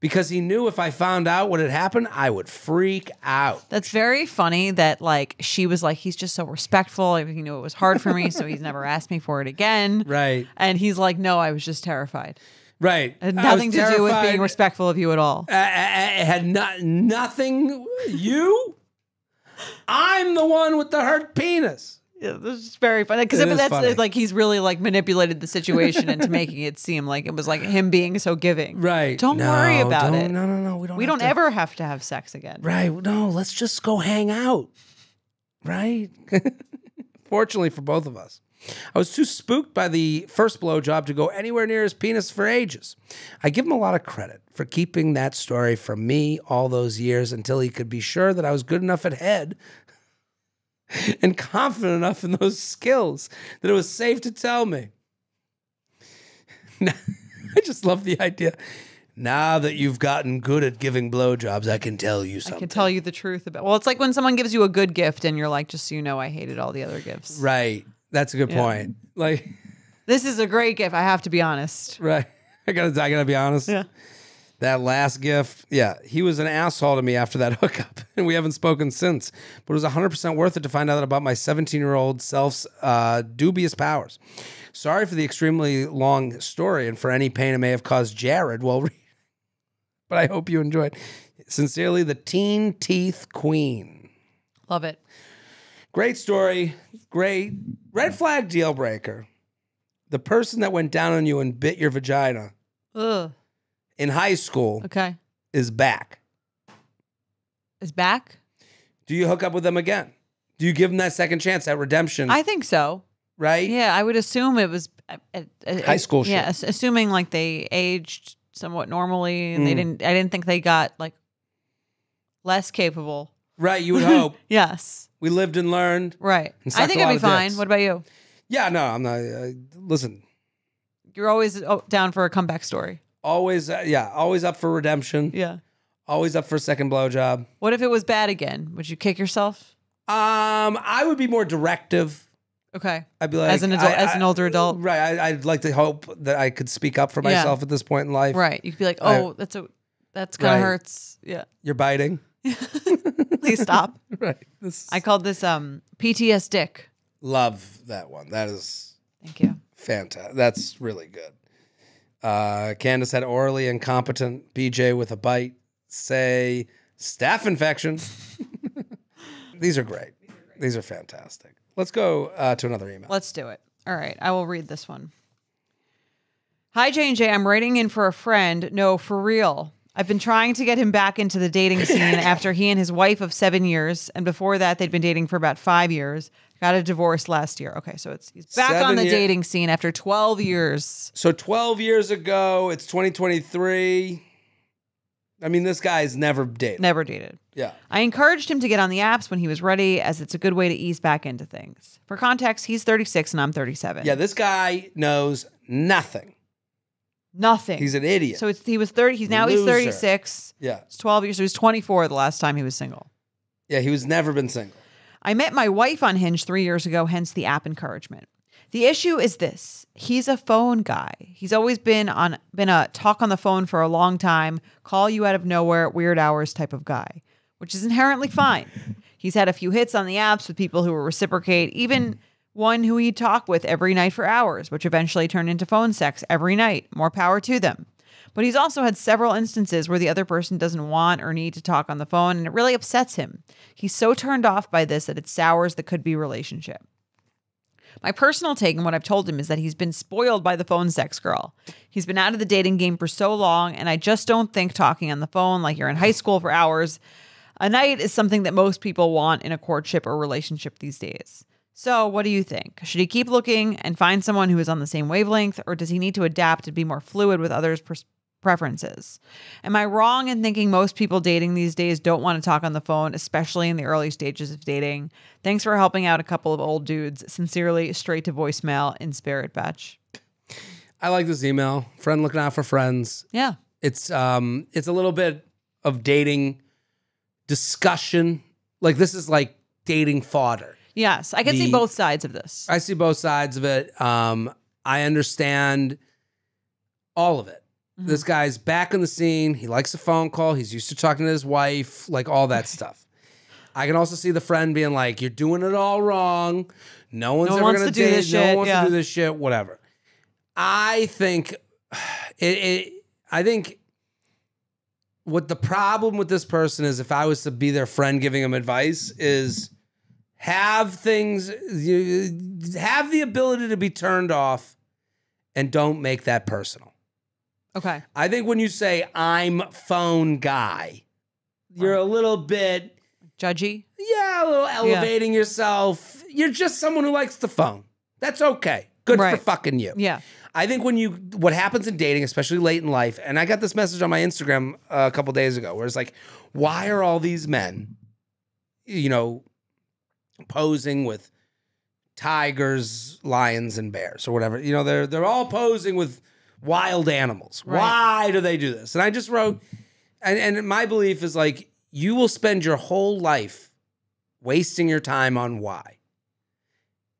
Because he knew if I found out what had happened, I would freak out. That's very funny that, like, she was like, he's just so respectful. He knew it was hard for me, so he's never asked me for it again. Right. And he's like, no, I was just terrified. Right. It had nothing to do with being respectful of you at all. It had nothing. You? I'm the one with the hurt penis. Yeah, this is very funny because It is that's funny. like he's really like manipulated the situation into making it seem like it was like him being so giving. Right. Don't worry about it. No. We don't ever have to have sex again. Right. No, let's just go hang out. Right. Fortunately for both of us. I was too spooked by the first blowjob to go anywhere near his penis for ages. I give him a lot of credit for keeping that story from me all those years until he could be sure that I was good enough at head and confident enough in those skills that it was safe to tell me. I just love the idea. Now that you've gotten good at giving blowjobs, I can tell you something. I can tell you the truth about. Well, it's like when someone gives you a good gift and you're like, just so you know, I hated all the other gifts. Right. That's a good point. Like, this is a great gift. I have to be honest. right. I gotta be honest. Yeah. That last gift, yeah, he was an asshole to me after that hookup, and we haven't spoken since. But it was 100% worth it to find out about my 17-year-old self's dubious powers. Sorry for the extremely long story and for any pain it may have caused Jared while reading, but I hope you enjoyed. Sincerely, the Teen Teeth Queen. Love it. Great story. Great. Red flag deal breaker. The person that went down on you and bit your vagina Ugh. in high school Okay. is back. Is back? Do you hook up with them again? Do you give them that second chance, that redemption? I think so. Right? Yeah, I would assume it was High school shit. Yeah, assuming like they aged somewhat normally and I didn't think they got like less capable. Right, you would hope. Yes. We lived and learned. Right. And I sucked think a it'd lot be of fine. dicks. What about you? Yeah, no, I'm not. Listen, You're always down for a comeback story. Always, always up for redemption. Yeah. Always up for a second blowjob. What if it was bad again? Would you kick yourself? I would be more directive. Okay. I'd be like, as an adult, as an older adult, right? I'd like to hope that I could speak up for myself at this point in life. right? You could be like, oh, that's kind of Right. hurts. Yeah. You're biting. Please stop. Right. I called this PTS Dick. Love that one. That is Thank you. fantastic. That's really good. Candace had orally incompetent BJ with a bite. Say staph infection. These are great. These are fantastic. Let's go to another email. Let's do it. All right. I will read this one. Hi, J&J. I'm writing in for a friend. No, for real. I've been trying to get him back into the dating scene after he and his wife of 7 years, and before that, they'd been dating for about 5 years, got a divorce last year. Okay, so he's back 7 on the year- dating scene after 12 years. So 12 years ago, it's 2023. I mean, this guy's never dated. Never dated. Yeah. I encouraged him to get on the apps when he was ready, as it's a good way to ease back into things. For context, he's 36 and I'm 37. Yeah, this guy knows nothing. Nothing. He's an idiot. So he was 30. He's 36. Yeah. It's 12 years. So he was 24 the last time he was single. Yeah, he was never been single. I met my wife on Hinge 3 years ago, hence the app encouragement. The issue is this. He's a phone guy. He's always been a talk on the phone for a long time, call you out of nowhere at weird hours type of guy, which is inherently fine. He's had a few hits on the apps with people who will reciprocate, even one who he'd talk with every night for hours, which eventually turned into phone sex every night. More power to them. But he's also had several instances where the other person doesn't want or need to talk on the phone, and it really upsets him. He's so turned off by this that it sours the could-be relationship. My personal take on what I've told him is that he's been spoiled by the phone sex girl. He's been out of the dating game for so long, and I just don't think talking on the phone like you're in high school for hours a night is something that most people want in a courtship or relationship these days. So what do you think? Should he keep looking and find someone who is on the same wavelength, or does he need to adapt and be more fluid with others' preferences? Am I wrong in thinking most people dating these days don't want to talk on the phone, especially in the early stages of dating? Thanks for helping out a couple of old dudes. Sincerely, straight to voicemail in spirit, Batch. I like this email. Friend looking out for friends. Yeah. It's a little bit of dating discussion. Like, this is like dating fodder. Yes, I can see both sides of this. I see both sides of it. I understand all of it. Mm-hmm. This guy's back in the scene. He likes a phone call. He's used to talking to his wife, like all that stuff. I can also see the friend being like, "You're doing it all wrong. No one's ever going to do this shit. No one wants to do this shit. Whatever." I think I think what the problem with this person is, if I was to be their friend giving them advice, is have the ability to be turned off and don't make that personal. Okay. I think when you say I'm phone guy, you're a little bit judgy. Yeah, a little elevating yourself. You're just someone who likes the phone. That's okay. Good for fucking you. Yeah. I think what happens in dating, especially late in life, and I got this message on my Instagram a couple days ago where it's like, why are all these men, posing with tigers, lions, and bears or whatever? They're all posing with wild animals. Right. Why do they do this? And I just wrote, and my belief is like, you will spend your whole life wasting your time on why.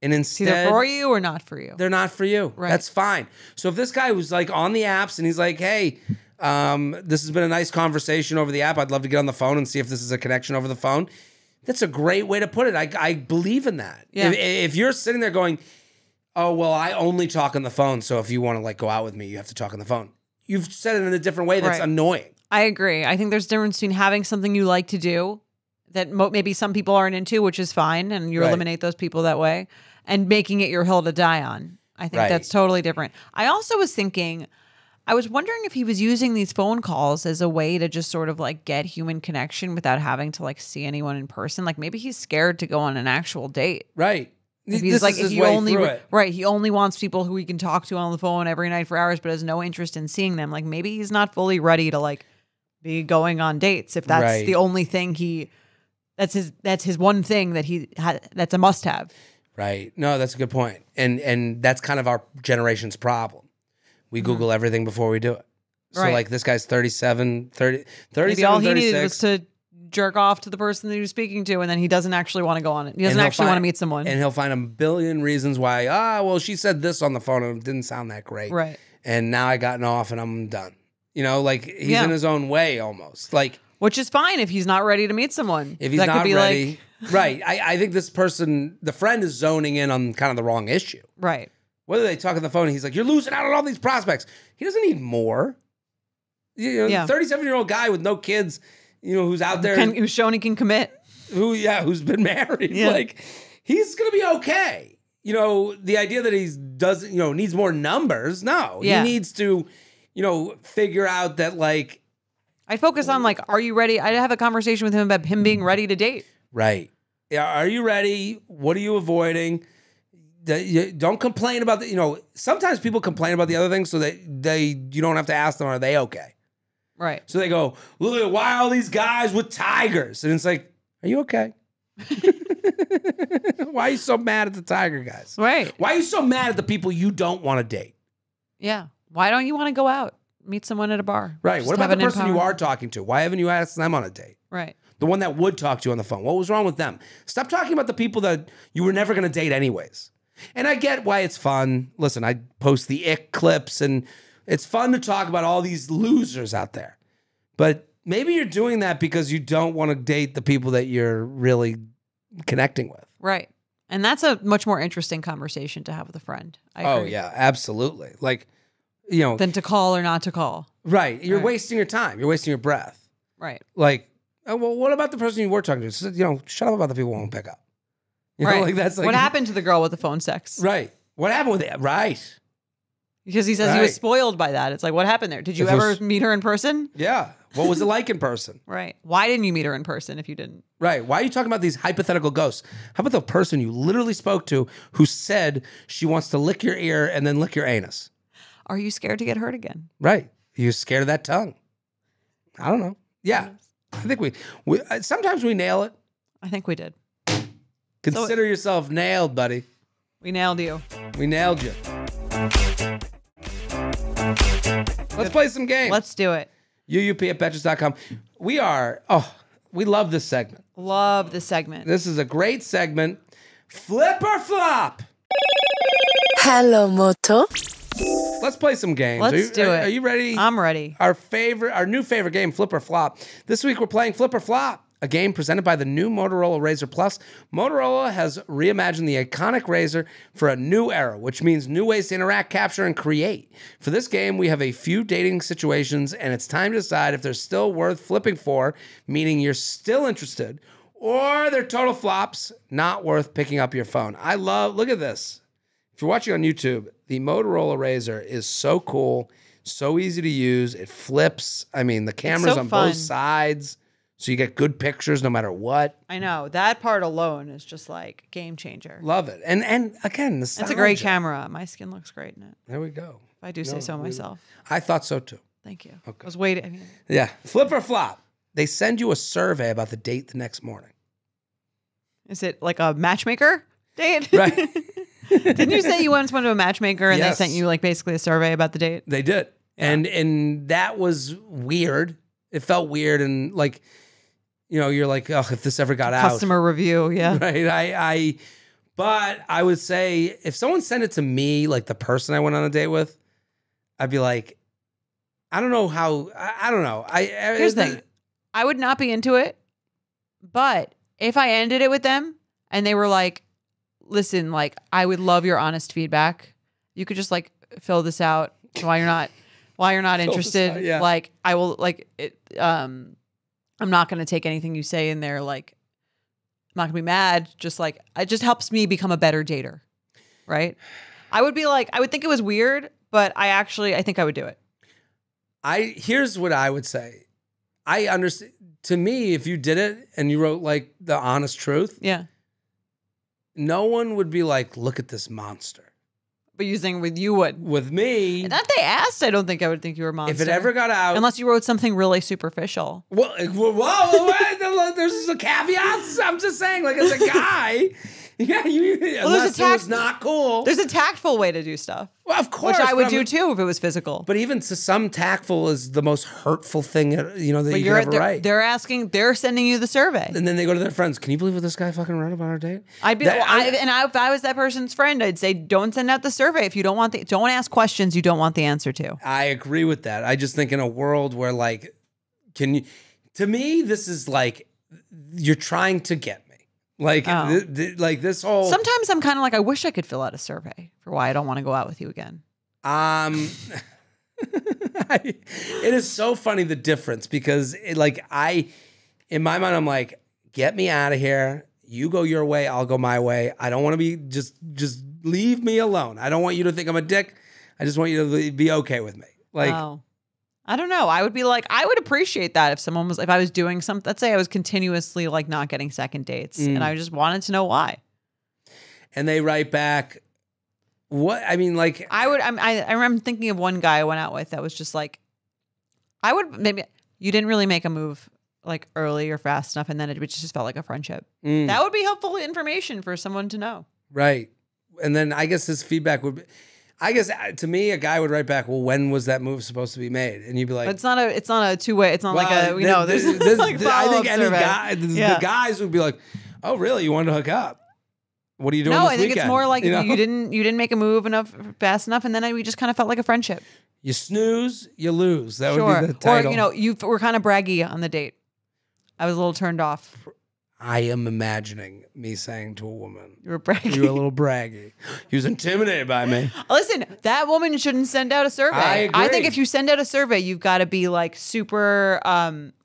And instead, it's either for you or not for you. They're not for you. Right. That's fine. So if this guy was like on the apps and he's like, hey, this has been a nice conversation over the app. I'd love to get on the phone and see if this is a connection over the phone. That's a great way to put it. I believe in that. Yeah. If you're sitting there going, oh, well, I only talk on the phone, so if you want to like go out with me, you have to talk on the phone. You've said it in a different way that's annoying. I agree. I think there's a difference between having something you like to do that maybe some people aren't into, which is fine, and you eliminate those people that way, and making it your hill to die on. I think that's totally different. I also was thinking, I was wondering if he was using these phone calls as a way to just sort of like get human connection without having to like see anyone in person. Like maybe he's scared to go on an actual date. Right. If he's like, if he only he only wants people who he can talk to on the phone every night for hours, but has no interest in seeing them. Like maybe he's not fully ready to like be going on dates if that's the only thing that's his one thing that that's a must have. Right. No, that's a good point. And that's kind of our generation's problem. We Google everything before we do it. So Right. like this guy's 37, 30, 37, Maybe all he 36. needed was to jerk off to the person that he was speaking to, and then he doesn't actually want to go on it. He doesn't he'll actually want to find- meet someone. And he'll find a billion reasons why, well, she said this on the phone and it didn't sound that great. Right. And now I gotten off and I'm done. You know, like he's Yeah. in his own way almost. Like Which is fine if he's not ready to meet someone. if he's That could not be ready. like, Right. I think this person, the friend is zoning in on kind of the wrong issue. right. Whether they talk on the phone and he's like, you're losing out on all these prospects. He doesn't need more. You know, Yeah. 37-year-old guy with no kids, you know, who's out there, Who's shown he can commit. who's been married. Yeah. Like, he's gonna be okay. You know, the idea that he doesn't, you know, needs more numbers. No, Yeah. he needs to, you know, figure out that like, I'd focus on like, are you ready? I'd have a conversation with him about him being ready to date. right. Yeah, are you ready? What are you avoiding? You don't complain about the, you know, sometimes people complain about the other things so that you don't have to ask them, are they okay? Right. So they go, look at why all these guys with tigers. And it's like, are you okay? Why are you so mad at the tiger guys? Right. Why are you so mad at the people you don't want to date? Yeah. Why don't you want to go out? Meet someone at a bar. Right. Just What about have the an person you empower- are talking to? Why haven't you asked them on a date? Right. The one that would talk to you on the phone. What was wrong with them? Stop talking about the people that you were never going to date anyways. And I get why it's fun. Listen, I post the ick clips and it's fun to talk about all these losers out there. But maybe you're doing that because you don't want to date the people that you're really connecting with. Right. And that's a much more interesting conversation to have with a friend. I Oh, agree. yeah, absolutely. Like, you know, Than to call or not to call. right. You're Right. wasting your time. You're wasting your breath. Right. Like, oh, well, what about the person you were talking to? So, you know, shut up about the people who won't pick up. You know, Right. like that's like what happened to the girl with the phone sex? Right. What happened with it? Right. Because he says he was Right. spoiled by that. It's like, what happened there? Did you If it ever was- meet her in person? Yeah. What was it like in person? Right. Why didn't you meet her in person if you didn't? Right. Why are you talking about these hypothetical ghosts? How about the person you literally spoke to who said she wants to lick your ear and then lick your anus? Are you scared to get hurt again? Right. You're scared of that tongue. I don't know. Yeah. I think we sometimes we nail it. I think we did. Consider yourself nailed, buddy. We nailed you. We nailed you. Let's play some games. Let's do it. UUP@Betches.com. We love this segment. Love the segment. This is a great segment. Flip or flop. Hello, Moto. Let's play some games. Let's do it. Are you ready? I'm ready. Our new favorite game, Flip or Flop. This week we're playing Flip or Flop, a game presented by the new Motorola Razr Plus. Motorola has reimagined the iconic Razr for a new era, which means new ways to interact, capture, and create. For this game, we have a few dating situations, and it's time to decide if they're still worth flipping for, meaning you're still interested, or they're total flops, not worth picking up your phone. Look at this. If you're watching on YouTube, the Motorola Razr is so cool, so easy to use. It flips. I mean, the camera's so on fun. both sides, so you get good pictures no matter what. I know. That part alone is just like game changer. Love it. And again, the It's a great nostalgia. camera. My skin looks great in it. There we go. If I do say so myself. I thought so too. Thank you. Okay. I was waiting. I mean, Yeah. Flip or flop. They send you a survey about the date the next morning. is it like a matchmaker date? Right. Didn't you say you once went to a matchmaker and Yes. they sent you like basically a survey about the date? They did. And that was weird. It felt weird and like, you know, you're like, oh, if this ever got out. Customer review. Yeah. Right. But I would say if someone sent it to me, like the person I went on a date with, I'd be like, I don't know how, I don't know. Here's the thing. I would not be into it, but if I ended it with them and they were like, listen, like, I would love your honest feedback. You could just like fill this out why you're not interested. out, yeah. Like, I will like it. I'm not going to take anything you say in there. Like, I'm not gonna be mad. Just like, it just helps me become a better dater. Right. I would be like, I would think it was weird, but I think I would do it. Here's what I would say. I understand. To me, if you did it and you wrote like the honest truth, Yeah. no one would be like, look at this monster. But using with you would. With me, And if they asked, I don't think I would think you were a monster. if it ever got out, Unless you wrote something really superficial. whoa, there's a caveat. I'm just saying, like as a guy, Yeah, unless it was not cool. There's a tactful way to do stuff. Well, of course. Which I would but do too if it was physical. But even to some, tactful is the most hurtful thing that you could ever write. They're sending you the survey. And then they go to their friends. Can you believe what this guy fucking wrote about our date? I'd be, if I was that person's friend, I'd say, don't send out the survey if you don't want don't ask questions you don't want the answer to. I agree with that. I just think in a world where like, to me, this is like, you're trying to get me. Like, like this whole. Sometimes I'm kind of like, I wish I could fill out a survey for why I don't want to go out with you again. It is so funny the difference because in my mind, I'm like, get me out of here. You go your way, I'll go my way. I don't want to be just leave me alone. I don't want you to think I'm a dick. I just want you to be okay with me. Like, I don't know. I would be like, I would appreciate that if I was doing something. Let's say I was continuously like not getting second dates, and I just wanted to know why. And they write back, what? I mean, like, I remember thinking of one guy I went out with that was just like, maybe you didn't really make a move like early or fast enough, and then it just felt like a friendship. That would be helpful information for someone to know. Right. And then I guess his feedback would be, I guess to me, a guy would write back, well, when was that move supposed to be made? And you'd be like, but it's not a two-way. It's not like a, there's like I think any survey. guy, the guys would be like, oh, really? You wanted to hook up? What are you doing this No, I think weekend? it's more like you didn't make a move fast enough, and then we just kind of felt like a friendship. You snooze, you lose. That would be the title. Or, you were kind of braggy on the date. I was a little turned off. I am imagining me saying to a woman, You were braggy. You were a little braggy. He was intimidated by me. Listen, that woman shouldn't send out a survey. I agree. I think if you send out a survey, you've got to be like super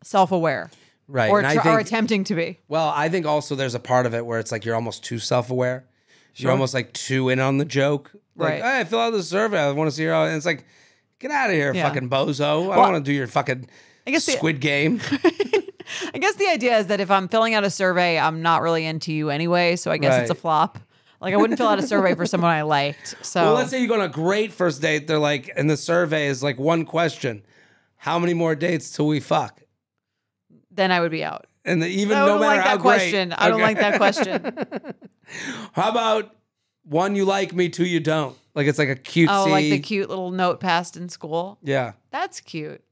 self-aware. Right. Or attempting to be. Well, I think also there's a part of it where it's like you're almost too self-aware. You're almost like too in on the joke. Like, Right. Hey, fill out the survey. I want to see your. And it's like, get out of here, fucking bozo. I don't want to do your fucking Squid Game. I guess the idea is that if I'm filling out a survey, I'm not really into you anyway, so I guess it's a flop. Like I wouldn't fill out a survey for someone I liked. So Well, let's say you go on a great first date. They're like, and the survey is like one question: how many more dates till we fuck? Then I would be out. And I don't like that question. I don't like that question. How about one, you like me, two, you don't? Like it's like a cutesy. Oh, like the cute little note passed in school. Yeah, that's cute.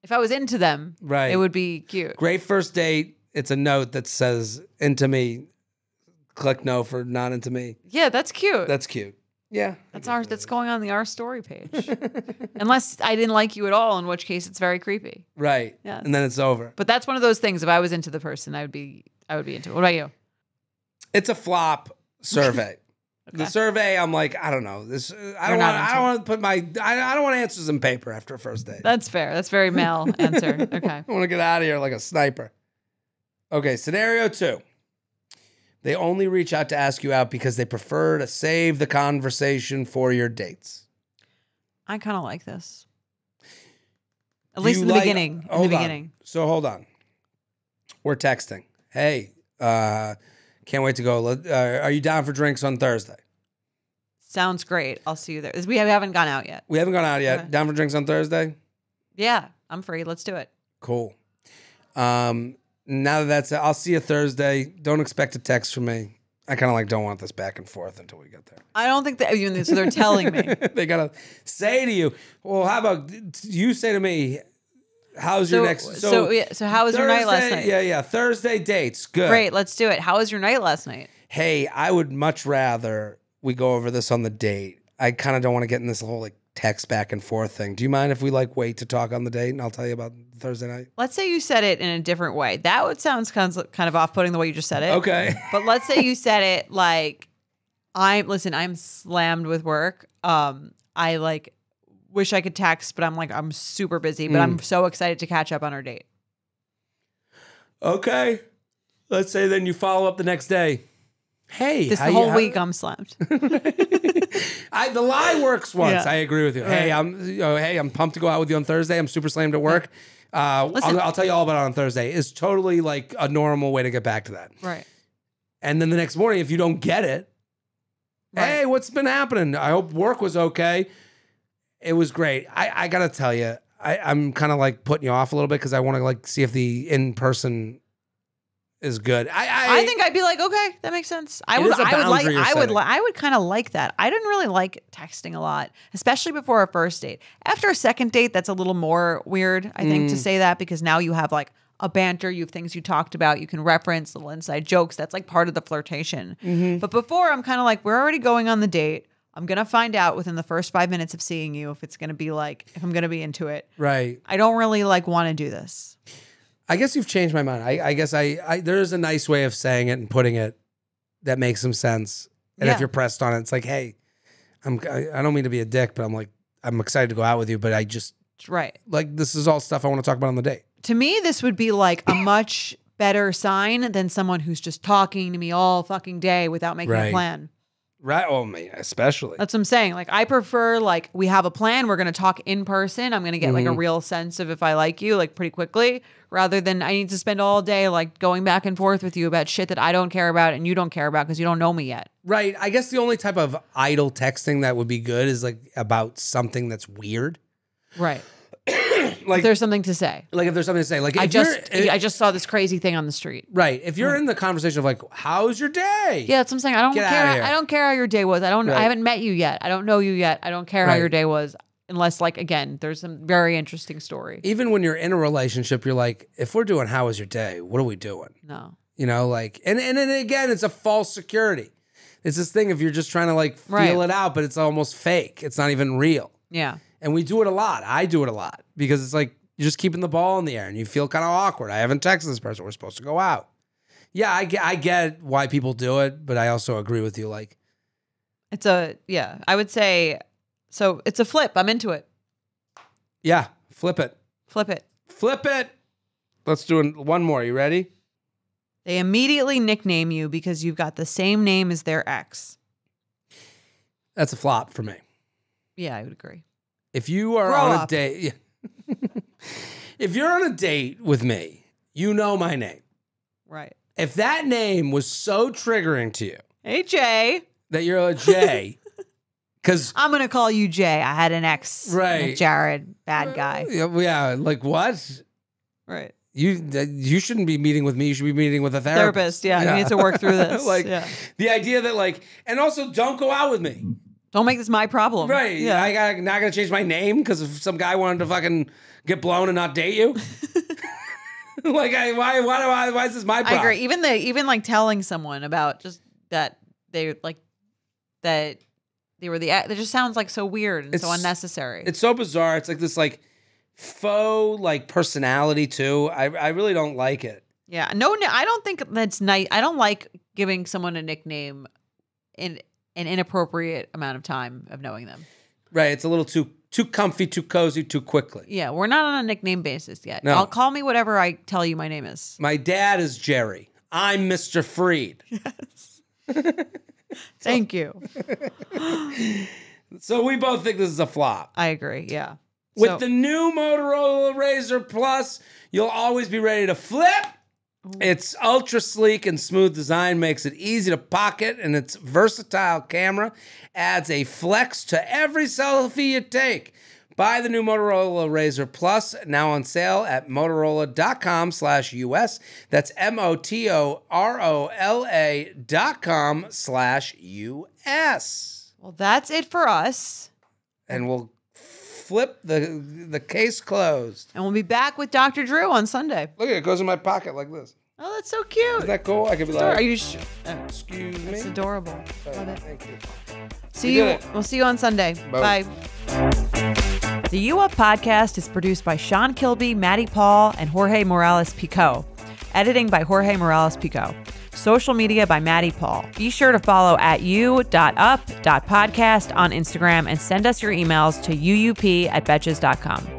If I was into them, right, it would be cute. Great first date. It's a note that says "into me." Click no for not into me. Yeah, that's cute. That's cute. Yeah, that's going on the Our Story page. Unless I didn't like you at all, in which case it's very creepy. Right. Yeah. And then it's over. But that's one of those things. If I was into the person, I would be into it. What about you? It's a flop survey. Okay. The survey, I'm like, I don't know. I don't want to put I don't want answers in paper after a first date. That's fair. That's very male answer. Okay. I want to get out of here like a sniper. Okay, scenario 2. They only reach out to ask you out because they prefer to save the conversation for your dates. I kind of like this. At least in the beginning. In the beginning. So hold on. We're texting. Hey, can't wait to go. Are you down for drinks on Thursday? Sounds great. I'll see you there. We haven't gone out yet. We haven't gone out yet. Okay. Down for drinks on Thursday? Yeah, I'm free. Let's do it. Cool. Now that that's it, I'll see you Thursday. Don't expect a text from me. I kind of like don't want this back and forth until we get there. I don't think that even so they're telling me. They gotta say to you, well, how about you say to me, how's your next so how was your night last night? Yeah. Thursday dates. Good. Great, let's do it. How was your night last night? Hey, I would much rather we go over this on the date. I kind of don't want to get in this whole like text back and forth thing. Do you mind if we like wait to talk on the date and I'll tell you about Thursday night? Let's say you said it in a different way. That would sound kind of off-putting the way you just said it. Okay. But let's say you said it like, I'm slammed with work. I like wish I could text, but I'm super busy, but I'm so excited to catch up on our date. Okay. Let's say then you follow up the next day. Hey, the whole week I'm slammed. The lie works once. Yeah. I agree with you. Right. Hey, I'm pumped to go out with you on Thursday. I'm super slammed at work. I'll tell you all about it on Thursday. It's totally like a normal way to get back to that. Right. And then the next morning, if you don't get it, right. Hey, what's been happening? I hope work was okay. It was great. I gotta tell you, I'm kind of like putting you off a little bit because I want to like see if the in-person is good. I think I'd be like, okay, that makes sense. I It would is a I would like boundary you're I would setting. I would kind of like that. I didn't really like texting a lot, especially before a first date. After a second date, that's a little more weird, I think, to say that, because now you have like a banter, you have things you talked about, you can reference little inside jokes. That's like part of the flirtation. But before, I'm kind of like, we're already going on the date. I'm going to find out within the first 5 minutes of seeing you if it's going to be like, if I'm going to be into it. right. I don't really like want to do this. I guess you've changed my mind. I guess there's a nice way of saying it and putting it that makes some sense. And Yeah. if you're pressed on it, it's like, hey, I don't mean to be a dick, but I'm excited to go out with you, but I just Right. like, this is all stuff I want to talk about on the date. To me, this would be like a much better sign than someone who's just talking to me all fucking day without making a Right. plan. Right. Oh, me, especially. That's what I'm saying. Like, I prefer, like, we have a plan. We're going to talk in person. I'm going to get like a Mm-hmm. real sense of if I like you, like pretty quickly, rather than I need to spend all day like going back and forth with you about shit that I don't care about and you don't care about because you don't know me yet. Right. I guess the only type of idle texting that would be good is like about something that's weird. Right. Like, If there's something to say. like if there's something to say, like if I you're, just saw this crazy thing on the street. right. If you're in the conversation of like, how's your day? Yeah, that's what I'm saying. I don't Get care. outta here. I don't care how your day was. I Right. haven't met you yet. I don't know you yet. I don't care how Right. your day was, unless like again, there's some very interesting story. Even when you're in a relationship, you're like, if we're doing how was your day, what are we doing? No. You know, like, and then again, it's a false security. It's this thing if you're just trying to like feel Right. it out, but it's almost fake. It's not even real. Yeah. And we do it a lot. I do it a lot because it's like you're just keeping the ball in the air and you feel kind of awkward. I haven't texted this person. We're supposed to go out. Yeah, I get why people do it, but I also agree with you. Like, I would say, so it's a flip. I'm into it. yeah, flip it. Flip it. Flip it. Let's do one more. You ready? They immediately nickname you because you've got the same name as their ex. That's a flop for me. Yeah, I would agree. If you are Grow on up. a date, if you're on a date with me, you know my name. Right. If that name was so triggering to you Hey, Jay. that you're a J, because I'm going to call you Jay. I had an ex. Right. Jared. Bad guy. yeah, like what? Right. You shouldn't be meeting with me. You should be meeting with a therapist. Therapist. Yeah. You need to work through this. like yeah. the idea that like, and also don't go out with me. Don't make this my problem. Right. Yeah. Not gonna change my name because if some guy wanted to fucking get blown and not date you. Like why is this my problem? I agree. Even like telling someone about just that they like that they were it just sounds like so weird and so It's- unnecessary. It's so bizarre. It's like this like faux like personality too. I really don't like it. Yeah. No, I don't think that's nice. I don't like giving someone a nickname in an inappropriate amount of time of knowing them. Right. It's a little too comfy, too cozy, too quickly. Yeah, we're not on a nickname basis yet. No. I'll call me whatever I tell you my name is. My dad is Jerry. I'm Mr. Freed. Thank you. So we both think this is a flop. I agree. Yeah. With So- the new Motorola Razr Plus, you'll always be ready to flip. Its ultra sleek and smooth design makes it easy to pocket, and its versatile camera adds a flex to every selfie you take. Buy the new Motorola Razr Plus, now on sale at motorola.com/US. That's MOTOROLA.com/US. well, that's it for us. And we'll flip the case closed. And we'll be back with Dr. Drew on Sunday. Look at it, it goes in my pocket like this. Oh, that's so cute. Isn't that cool? I could be Are like, you sure? excuse me. It's adorable. Oh, Love it. thank you. See We you. did it. We'll see you on Sunday. Boom. Bye. The U Up podcast is produced by Sean Kilby, Maddie Paul, and Jorge Morales Pico. Editing by Jorge Morales Pico. Social media by Maddie Paul. Be sure to follow at u.up.podcast on Instagram and send us your emails to uup@betches.com.